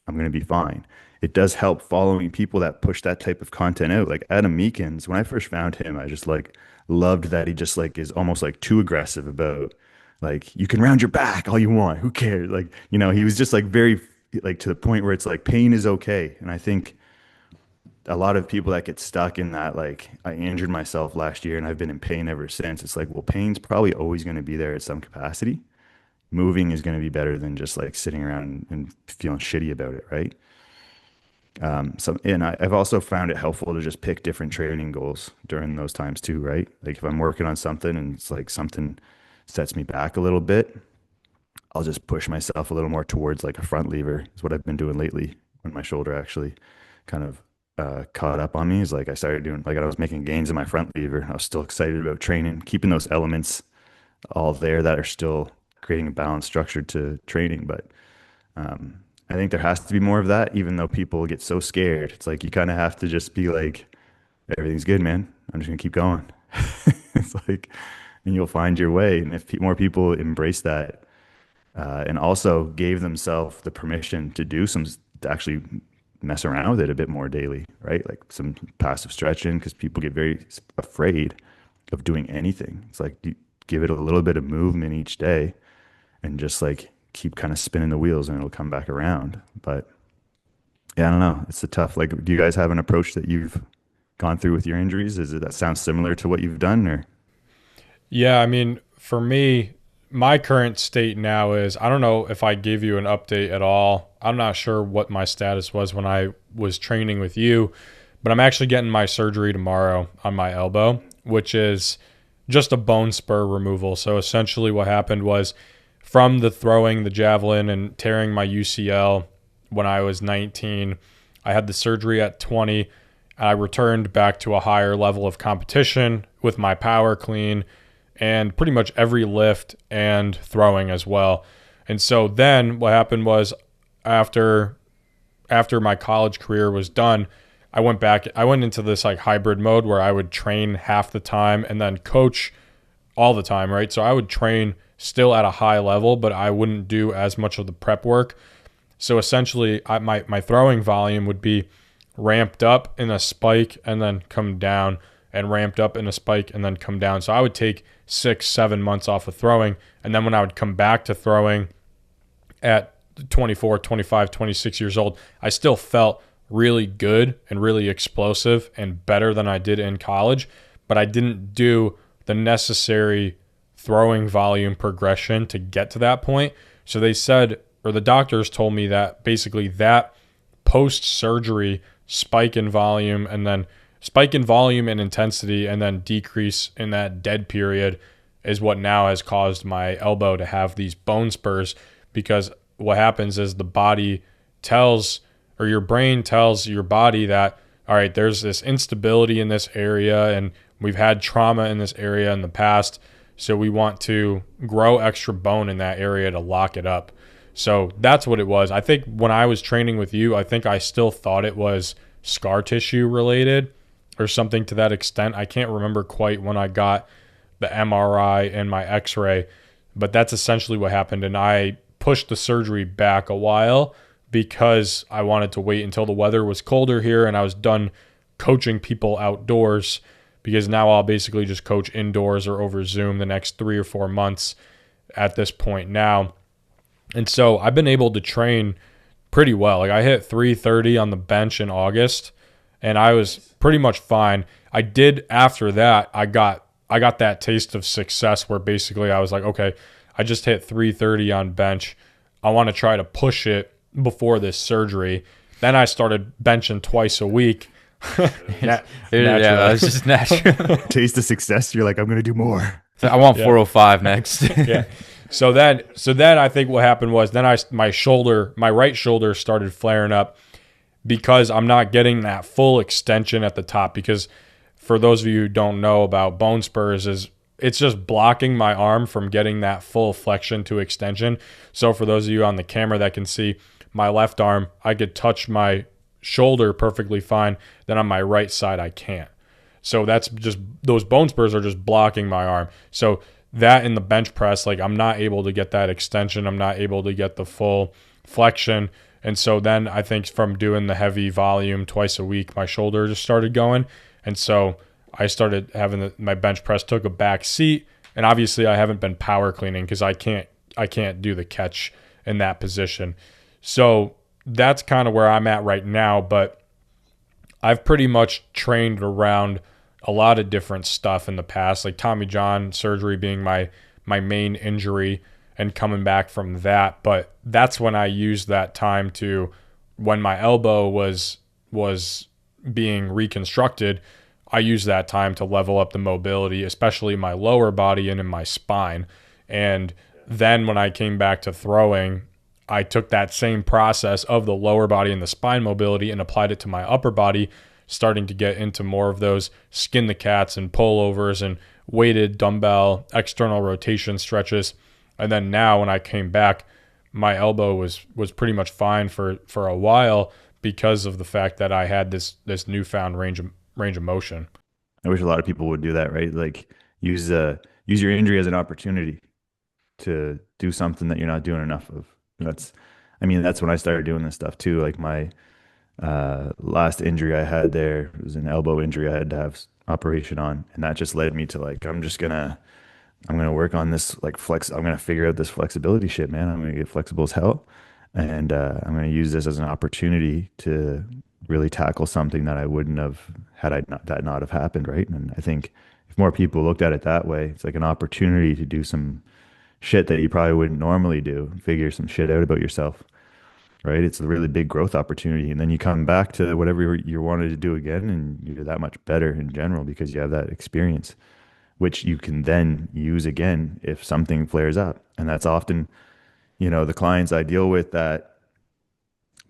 C: I'm going to be fine. It does help following people that push that type of content out. Like Adam Meekins, when I first found him, I just like loved that he just like is almost like too aggressive about like you can round your back all you want. Who cares? Like, he was just like very like to the point where it's like pain is okay. And I think a lot of people that get stuck in that, like I injured myself last year and I've been in pain ever since. It's like, well, pain's probably always going to be there at some capacity. Moving is going to be better than just like sitting around and feeling shitty about it, right? And I've also found it helpful to just pick different training goals during those times too, right? Like if I'm working on something and it's like something sets me back a little bit, I'll just push myself a little more towards like a front lever is what I've been doing lately when my shoulder actually kind of caught up on me. Is like I started doing like I was making gains in my front lever. I was still excited about training, keeping those elements all there that are still creating a balanced structure to training. But I think there has to be more of that, even though people get so scared. It's like you kind of have to just be like, everything's good, man. I'm just gonna keep going. It's like, and you'll find your way. And if more people embrace that, and also gave themselves the permission to do to actually mess around with it a bit more daily, right? Like some passive stretching, because people get very afraid of doing anything. It's like you give it a little bit of movement each day and just like keep kind of spinning the wheels and it'll come back around. But yeah, I don't know. It's a tough, like, do you guys have an approach that you've gone through with your injuries? Is it that sounds similar to what you've done or?
A: Yeah, I mean, for me, my current state now is I don't know if I gave you an update at all. I'm not sure what my status was when I was training with you, but I'm actually getting my surgery tomorrow on my elbow, which is just a bone spur removal. So essentially, what happened was from the throwing the javelin and tearing my UCL when I was 19, I had the surgery at 20. I returned back to a higher level of competition with my power clean and pretty much every lift and throwing as well. And so then what happened was after my college career was done, I went into this like hybrid mode where I would train half the time and then coach all the time, right? So I would train still at a high level, but I wouldn't do as much of the prep work. So essentially my throwing volume would be ramped up in a spike and then come down, and ramped up in a spike and then come down. So I would take 6-7 months off of throwing. And then when I would come back to throwing at 24, 25, 26 years old, I still felt really good and really explosive and better than I did in college, but I didn't do the necessary throwing volume progression to get to that point. So they said, or the doctors told me that basically that post-surgery spike in volume and intensity and then decrease in that dead period is what now has caused my elbow to have these bone spurs, because what happens is the body tells, or your brain tells your body that, all right, there's this instability in this area and we've had trauma in this area in the past, so we want to grow extra bone in that area to lock it up. So that's what it was. I think when I was training with you, I think I still thought it was scar tissue related or something to that extent. I can't remember quite when I got the MRI and my x-ray, but that's essentially what happened. And I pushed the surgery back a while because I wanted to wait until the weather was colder here and I was done coaching people outdoors, because now I'll basically just coach indoors or over Zoom the next 3 or 4 months at this point now. And so I've been able to train pretty well. Like I hit 330 on the bench in August and I was pretty much fine. I did after that, I got that taste of success where basically I was like, okay, I just hit 330 on bench. I want to try to push it before this surgery. Then I started benching twice a week.
B: Yeah, that's just natural.
C: Taste of success. You're like, I'm going to do more.
B: So I want 405 next.
A: Yeah. So then I think what happened was then my right shoulder started flaring up because I'm not getting that full extension at the top. Because for those of you who don't know about bone spurs, it's just blocking my arm from getting that full flexion to extension. So for those of you on the camera that can see my left arm, I could touch my shoulder perfectly fine. Then on my right side, I can't. So that's just, those bone spurs are just blocking my arm. So that in the bench press, like I'm not able to get that extension. I'm not able to get the full flexion. And so then I think from doing the heavy volume twice a week, my shoulder just started going. And so I started having my bench press took a back seat. And obviously I haven't been power cleaning because I can't do the catch in that position. So that's kind of where I'm at right now. But I've pretty much trained around a lot of different stuff in the past, like Tommy John surgery being my main injury and coming back from that. But that's when I used that time to, when my elbow was being reconstructed, I used that time to level up the mobility, especially my lower body and in my spine. And then when I came back to throwing, I took that same process of the lower body and the spine mobility and applied it to my upper body, starting to get into more of those skin the cats and pullovers and weighted dumbbell external rotation stretches. And then now when I came back, my elbow was pretty much fine for a while because of the fact that I had this newfound range of motion.
C: I wish a lot of people would do that, right? Like use your injury as an opportunity to do something that you're not doing enough of. That's when I started doing this stuff too. Like Last injury I had there was an elbow injury I had to have operation on, and that just led me to like I'm gonna work on this like flex. I'm gonna figure out this flexibility shit, man. I'm gonna get flexible as hell, and I'm gonna use this as an opportunity to really tackle something that I wouldn't have had I not that not have happened, right? And I think if more people looked at it that way, it's like an opportunity to do some shit that you probably wouldn't normally do, figure some shit out about yourself, right? It's a really big growth opportunity, and then you come back to whatever you wanted to do again, and you're that much better in general because you have that experience which you can then use again if something flares up. And that's often, the clients I deal with that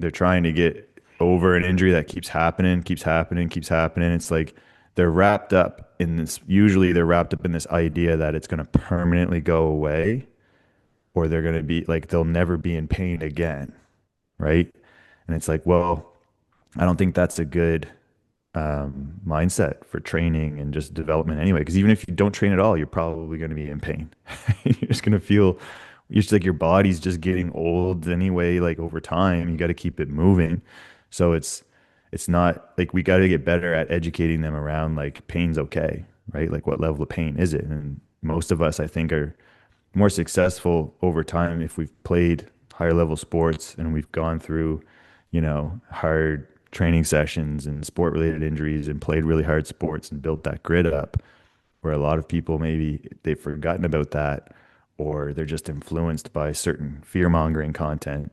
C: they're trying to get over an injury that keeps happening, keeps happening, keeps happening. It's like usually they're wrapped up in this idea that it's going to permanently go away or they're going to be like, they'll never be in pain again. Right. And it's like, well, I don't think that's a good mindset for training and just development anyway. Because even if you don't train at all, you're probably going to be in pain. You're just going to feel, you're just like your body's just getting old anyway. Like over time, you got to keep it moving. So it's not like we got to get better at educating them around like pain's okay, right? Like what level of pain is it? And most of us, I think, are more successful over time if we've played higher level sports and we've gone through, hard training sessions and sport related injuries and played really hard sports and built that grit up where a lot of people maybe they've forgotten about that or they're just influenced by certain fear mongering content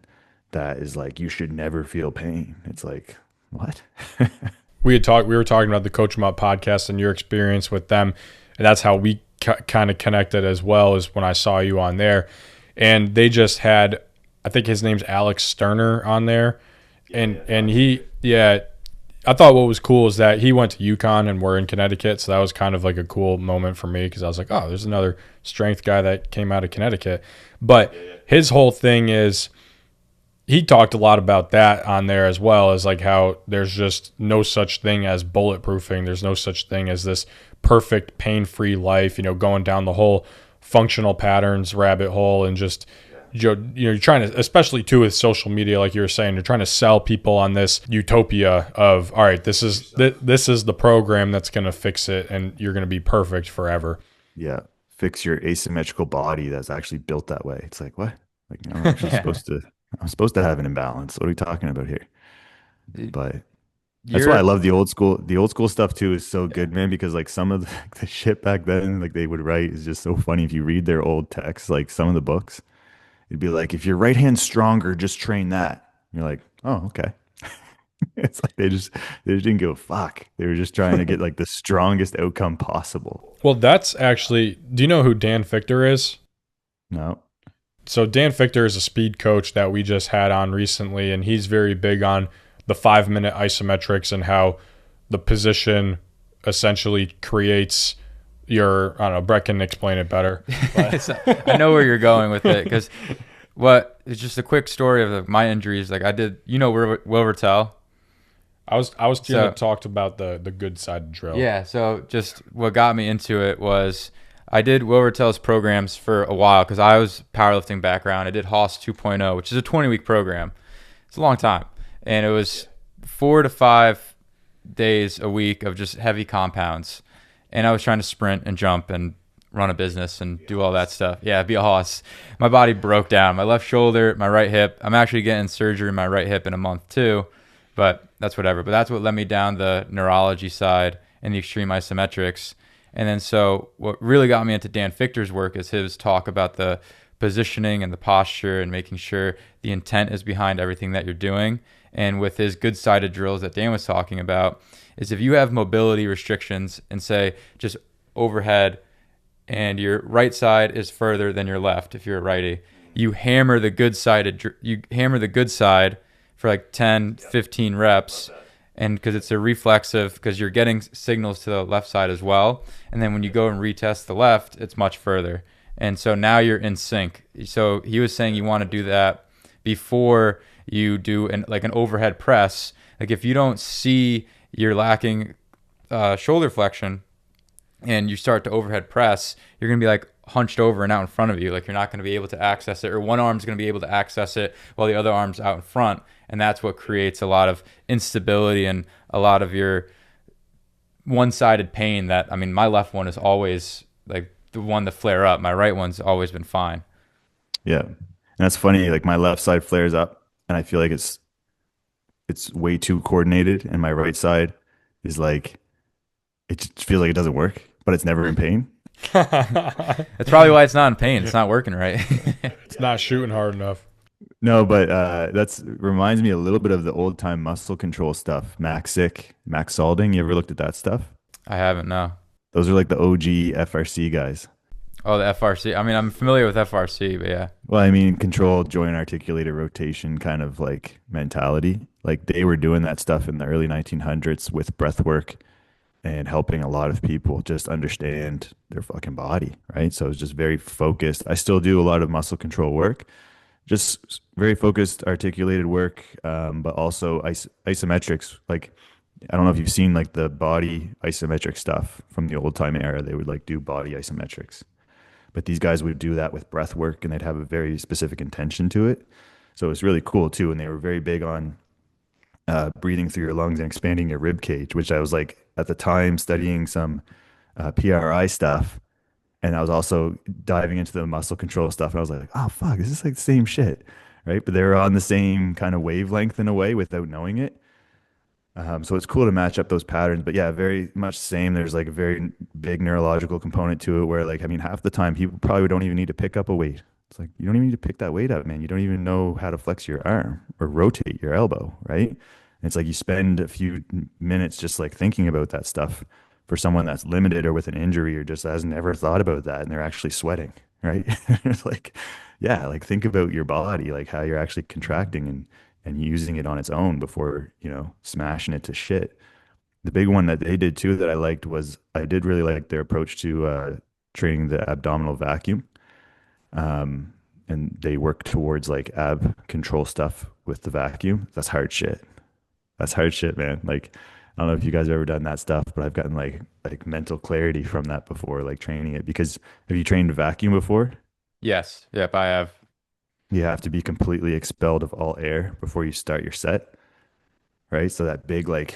C: that is like you should never feel pain. It's like what?
A: We were talking about the Coach 'em Up podcast and your experience with them, and that's how we kind of connected as well as when I saw you on there. And they just had, I think his name's Alex Sterner on there, and he, yeah, I thought what was cool is that he went to UConn and we're in Connecticut, so that was kind of like a cool moment for me because I was like, oh, there's another strength guy that came out of Connecticut. But his whole thing is he talked a lot about that on there as well as like how there's just no such thing as bulletproofing. There's no such thing as this perfect pain-free life, going down the whole functional patterns rabbit hole and just you're trying to, especially too with social media, like you were saying, you're trying to sell people on this utopia of, all right, this is the program that's going to fix it and you're going to be perfect forever.
C: Yeah. Fix your asymmetrical body that's actually built that way. It's like, what? Like, I'm actually I'm supposed to have an imbalance. What are we talking about here? But that's why I love the old school. The old school stuff too is so good, man, because like some of the shit back then, like they would write is just so funny. If you read their old texts, like some of the books, it'd be like, if your right hand's stronger, just train that. And you're like, oh, okay. It's like they just didn't give a fuck. They were just trying to get like the strongest outcome possible.
A: Well, that's actually, do you know who Dan Fichter is?
C: No.
A: So Dan Fichter is a speed coach that we just had on recently, and he's very big on the 5-minute isometrics and how the position essentially creates your, I don't know, Brett can explain it better.
B: I know where you're going with it because it's just a quick story of my injuries. Like I did, Will Rattel.
A: I was going to talk about the good side drill.
B: Yeah, so just what got me into it was I did Will Rattel's programs for a while because I was powerlifting background. I did Haas 2.0, which is a 20-week program. It's a long time. And it was 4 to 5 days a week of just heavy compounds. And I was trying to sprint and jump and run a business and do all that stuff. Yeah, be a hoss. My body broke down. My left shoulder, my right hip. I'm actually getting surgery in my right hip in a month too, but that's whatever. But that's what led me down the neurology side and the extreme isometrics. And then so what really got me into Dan Fichter's work is his talk about the positioning and the posture and making sure the intent is behind everything that you're doing. And with his good-sided drills that Dan was talking about, is if you have mobility restrictions and say just overhead and your right side is further than your left if you're a righty, you hammer the good side for like 10, 15 reps, and because it's a reflexive, because you're getting signals to the left side as well, and then when you go and retest the left, it's much further. And so now you're in sync. So he was saying you want to do that before you do an overhead press. Like if you don't see you're lacking shoulder flexion and you start to overhead press, you're going to be like, hunched over and out in front of you. Like you're not going to be able to access it, or one arm's going to be able to access it while the other arm's out in front. And that's what creates a lot of instability and a lot of your one-sided pain. That, I mean, my left one is always like the one to flare up. My right one's always been fine.
C: Yeah. And that's funny. Like my left side flares up and I feel like it's way too coordinated. And my right side is like, it just feels like it doesn't work, but it's never in pain.
B: That's probably why it's not in pain. It's not working right.
A: It's not shooting hard enough.
C: No, but that's reminds me a little bit of the old time muscle control stuff. Max Salding. You ever looked at that stuff?
B: I haven't, no.
C: Those are like the OG FRC guys.
B: Oh, the FRC. I mean, I'm familiar with FRC, but yeah.
C: Well, I mean, controlled joint articulated rotation kind of like mentality. Like they were doing that stuff in the early 1900s with breath work and helping a lot of people just understand their fucking body, right? So it's just very focused. I still do a lot of muscle control work, just very focused, articulated work, but also isometrics. Like, I don't know if you've seen like the body isometric stuff from the old time era. They would like do body isometrics, but these guys would do that with breath work and they'd have a very specific intention to it. So it's really cool too. And they were very big on breathing through your lungs and expanding your rib cage, which I was like at the time studying some PRI stuff. And I was also diving into the muscle control stuff. And I was like, oh, fuck, this is like the same shit. Right. But they were on the same kind of wavelength in a way without knowing it. So it's cool to match up those patterns. But yeah, very much the same. There's like a very big neurological component to it where, like, I mean, half the time people probably don't even need to pick up a weight. It's like, you don't even need to pick that weight up, man. You don't even know how to flex your arm or rotate your elbow, right? And it's like you spend a few minutes just like thinking about that stuff for someone that's limited or with an injury or just has never thought about that and they're actually sweating, right? It's like, yeah, like think about your body, like how you're actually contracting and using it on its own before, you know, smashing it to shit. The big one that they did too that I liked was I did really like their approach to training the abdominal vacuum. And they work towards like ab control stuff with the vacuum. That's hard shit. That's hard shit, man. Like, I don't know if you guys have ever done that stuff, but I've gotten like mental clarity from that before, like training it. Because have you trained vacuum before?
B: Yes. Yep, I have.
C: You have to be completely expelled of all air before you start your set, right? So that big like,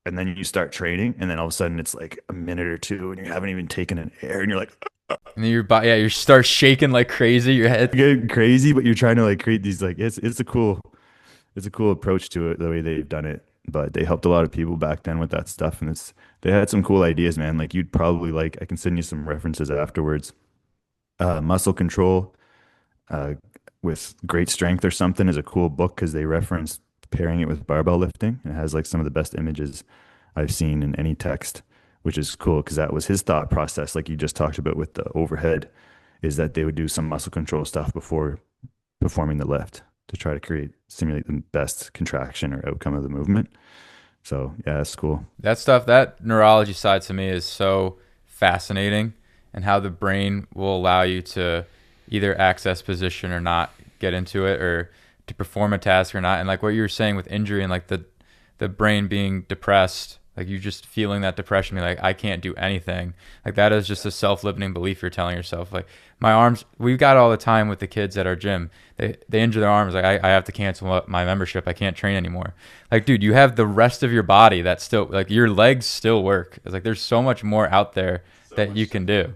C: and then you start training, and then all of a sudden it's like a minute or two, and you haven't even taken an air, and you're like,
B: And then your body, yeah, you start shaking like crazy. Your head.
C: getting crazy, but you're trying to like create these like it's a cool approach to it the way they've done it. But they helped a lot of people back then with that stuff, and they had some cool ideas, man. Like you'd probably like I can send you some references afterwards. Muscle Control uh, with Great Strength or something is a cool book because they reference pairing it with barbell lifting. It has like some of the best images I've seen in any text, which is cool because that was his thought process, like you just talked about with the overhead, is that they would do some muscle control stuff before performing the lift to try to simulate the best contraction or outcome of the movement. So yeah, that's cool.
B: That stuff, that neurology side to me is so fascinating, and how the brain will allow you to either access position or not get into it, or to perform a task or not. And like what you were saying with injury and like the brain being depressed, like you just feeling that depression, being like, I can't do anything. Like that is just a self-limiting belief you're telling yourself. Like my arms, we've got all the time with the kids at our gym. They injure their arms. Like I have to cancel my membership. I can't train anymore. Like, dude, you have the rest of your body that still, like your legs still work. It's like, there's so much more out there that you can do.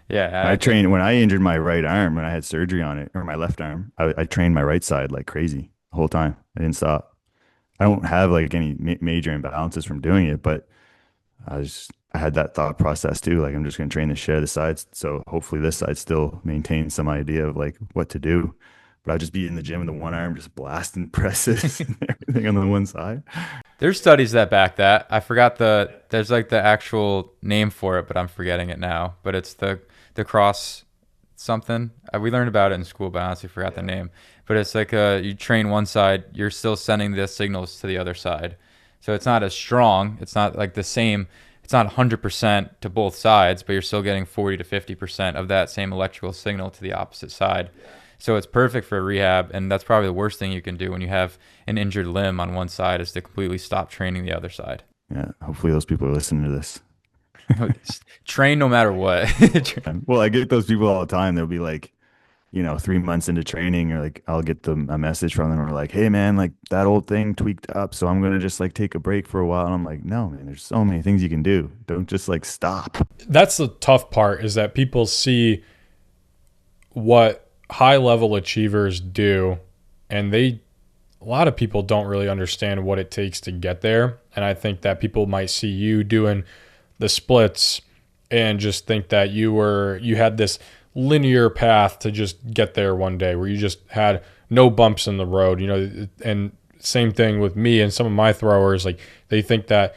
B: Yeah.
C: I trained when I injured my right arm when I had surgery on it, or my left arm. I trained my right side like crazy the whole time. I didn't stop. I don't have like any major imbalances from doing it, but I had that thought process too. Like I'm just going to train the shit out of the sides. So hopefully this side still maintains some idea of like what to do. But I'd just be in the gym with the one arm, just blasting presses and everything on the one side.
B: There's studies that back that. I forgot there's like the actual name for it, but I'm forgetting it now. But it's the cross something. We learned about it in school, but I honestly forgot the name. But it's like you train one side, you're still sending the signals to the other side. So it's not as strong. It's not like the same. It's not 100% to both sides, but you're still getting 40 to 50% of that same electrical signal to the opposite side. So it's perfect for rehab, and that's probably the worst thing you can do when you have an injured limb on one side, is to completely stop training the other side.
C: Yeah, hopefully those people are listening to this.
B: Train no matter what.
C: Well, I get those people all the time. They'll be like, 3 months into training, or like I'll get them a message from them, or like, hey man, like that old thing tweaked up, so I'm gonna just like take a break for a while. And I'm like, no, man, there's so many things you can do. Don't just like stop.
A: That's the tough part, is that people see what high level achievers do, and a lot of people don't really understand what it takes to get there. And I think that people might see you doing the splits and just think that you had this linear path to just get there one day, where you just had no bumps in the road, and same thing with me and some of my throwers. Like, they think that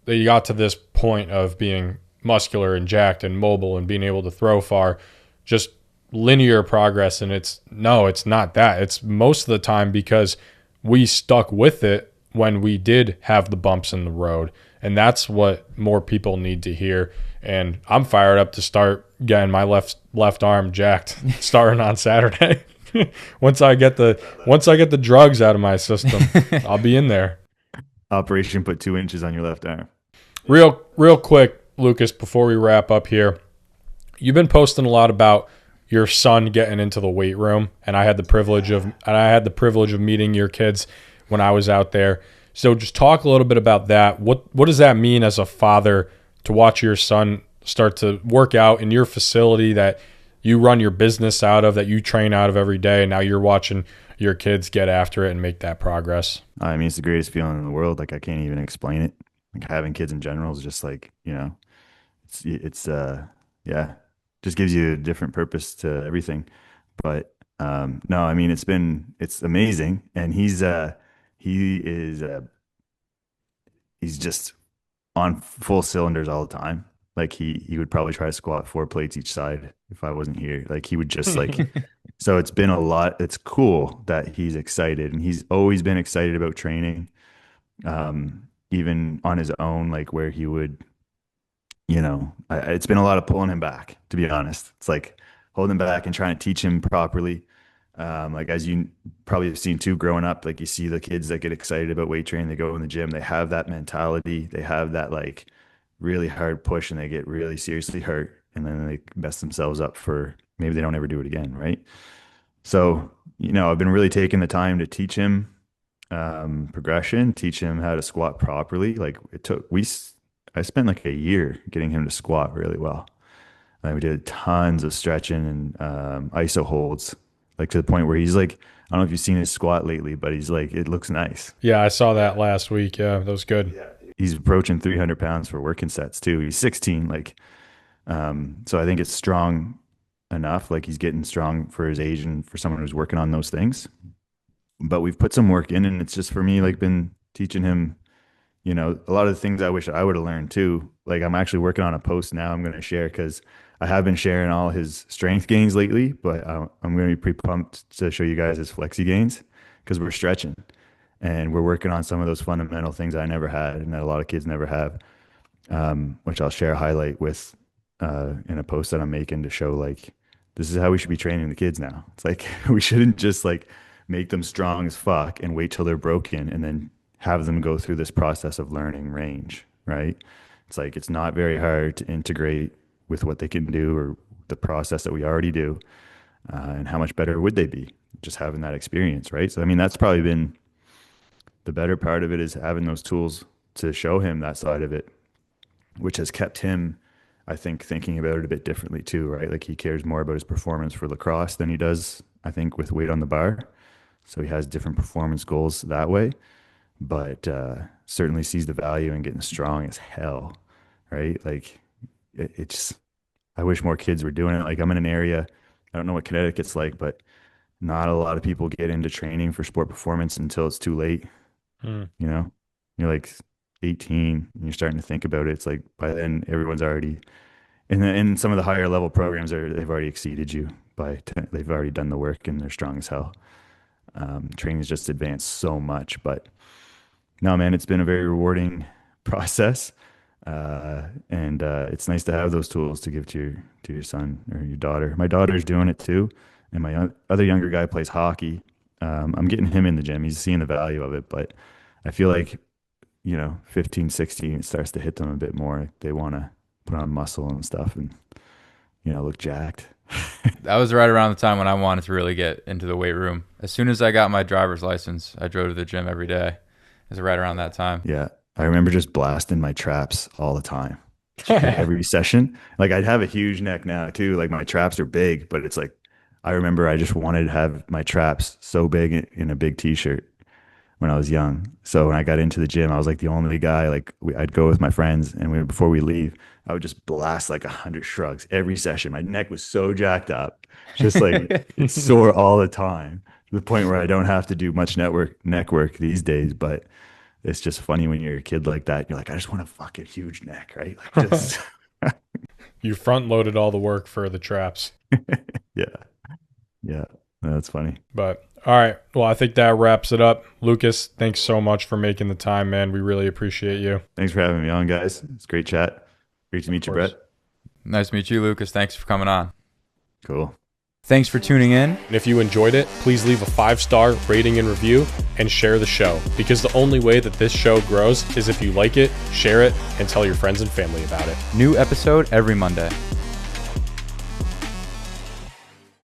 A: they got to this point of being muscular and jacked and mobile and being able to throw far, just linear progress. And it's not that. It's most of the time because we stuck with it when we did have the bumps in the road. And that's what more people need to hear. And I'm fired up to start getting my left arm jacked starting on Saturday. once I get the drugs out of my system, I'll be in there.
C: Operation put 2 inches on your left arm.
A: Real quick, Lucas, before we wrap up here, you've been posting a lot about your son getting into the weight room, and I had the privilege of meeting your kids when I was out there. So just talk a little bit about that. What does that mean as a father to watch your son start to work out in your facility that you run your business out of, that you train out of every day, and now you're watching your kids get after it and make that progress?
C: I mean, it's the greatest feeling in the world. Like I can't even explain it. Like having kids in general is just like, it's yeah, just gives you a different purpose to everything. But no, I mean, it's amazing. And he is he's just on full cylinders all the time. Like he would probably try to squat 4 plates each side if I wasn't here. Like he would just like, so it's been a lot. It's cool that he's excited, and he's always been excited about training. Even on his own, like where he would, it's been a lot of pulling him back, to be honest. It's like holding him back and trying to teach him properly. Like as you probably have seen too, growing up, like you see the kids that get excited about weight training, they go in the gym, they have that mentality, they have that like really hard push, and they get really seriously hurt, and then they mess themselves up for maybe they don't ever do it again, right? So, I've been really taking the time to teach him progression, teach him how to squat properly. Like I spent like a year getting him to squat really well. And we did tons of stretching and ISO holds, like to the point where he's like, I don't know if you've seen his squat lately, but he's like, it looks nice.
A: Yeah, I saw that last week. Yeah, that was good.
C: Yeah. He's approaching 300 pounds for working sets too. He's 16. Like, so I think it's strong enough. Like he's getting strong for his age and for someone who's working on those things. But we've put some work in, and it's just for me, like been teaching him, a lot of the things I wish I would have learned too. Like I'm actually working on a post now I'm going to share, because I have been sharing all his strength gains lately, but I'm going to be pretty pumped to show you guys his flexi gains, because we're stretching and we're working on some of those fundamental things I never had and that a lot of kids never have, which I'll share a highlight with in a post that I'm making to show like this is how we should be training the kids now. It's like we shouldn't just like make them strong as fuck and wait till they're broken and then have them go through this process of learning range, right? It's like it's not very hard to integrate with what they can do or the process that we already do, and how much better would they be just having that experience, right? So I mean, that's probably been the better part of it, is having those tools to show him that side of it, which has kept him, I think, thinking about it a bit differently too, right? Like he cares more about his performance for lacrosse than he does, I think, with weight on the bar. So he has different performance goals that way, but certainly sees the value in getting strong as hell, right? Like it's, I wish more kids were doing it. Like I'm in an area, I don't know what Connecticut's like, but not a lot of people get into training for sport performance until it's too late.
A: Hmm.
C: You're like 18 and you're starting to think about it. It's like by then everyone's already, and then in some of the higher level programs they've already exceeded you they've already done the work and they're strong as hell. Training's just advanced so much, but no, man, it's been a very rewarding process. And it's nice to have those tools to give to your son or your daughter. My daughter's doing it too, and my other younger guy plays hockey. I'm getting him in the gym. He's seeing the value of it, but I feel like 15, 16, it starts to hit them a bit more. They want to put on muscle and stuff and, look jacked.
B: That was right around the time when I wanted to really get into the weight room. As soon as I got my driver's license, I drove to the gym every day. It was right around that time.
C: Yeah. I remember just blasting my traps all the time. Every session. Like I'd have a huge neck now too. Like my traps are big, but it's like, I remember I just wanted to have my traps so big in a big t-shirt when I was young. So when I got into the gym, I was like the only guy, like I'd go with my friends and before we leave, I would just blast like 100 shrugs every session. My neck was so jacked up, just like it's sore all the time to the point where I don't have to do much neck work these days. But it's just funny when you're a kid like that. You're like, I just want a fucking huge neck, right? Like just
A: You front loaded all the work for the traps.
C: yeah. Yeah. That's funny.
A: But all right. Well, I think that wraps it up. Lucas, thanks so much for making the time, man. We really appreciate you.
C: Thanks for having me on, guys. It's a great chat. Great to meet you, Brett.
B: Nice to meet you, Lucas. Thanks for coming on.
C: Cool.
B: Thanks for tuning in.
A: And if you enjoyed it, please leave a 5-star rating and review and share the show, because the only way that this show grows is if you like it, share it, and tell your friends and family about it.
B: New episode every Monday.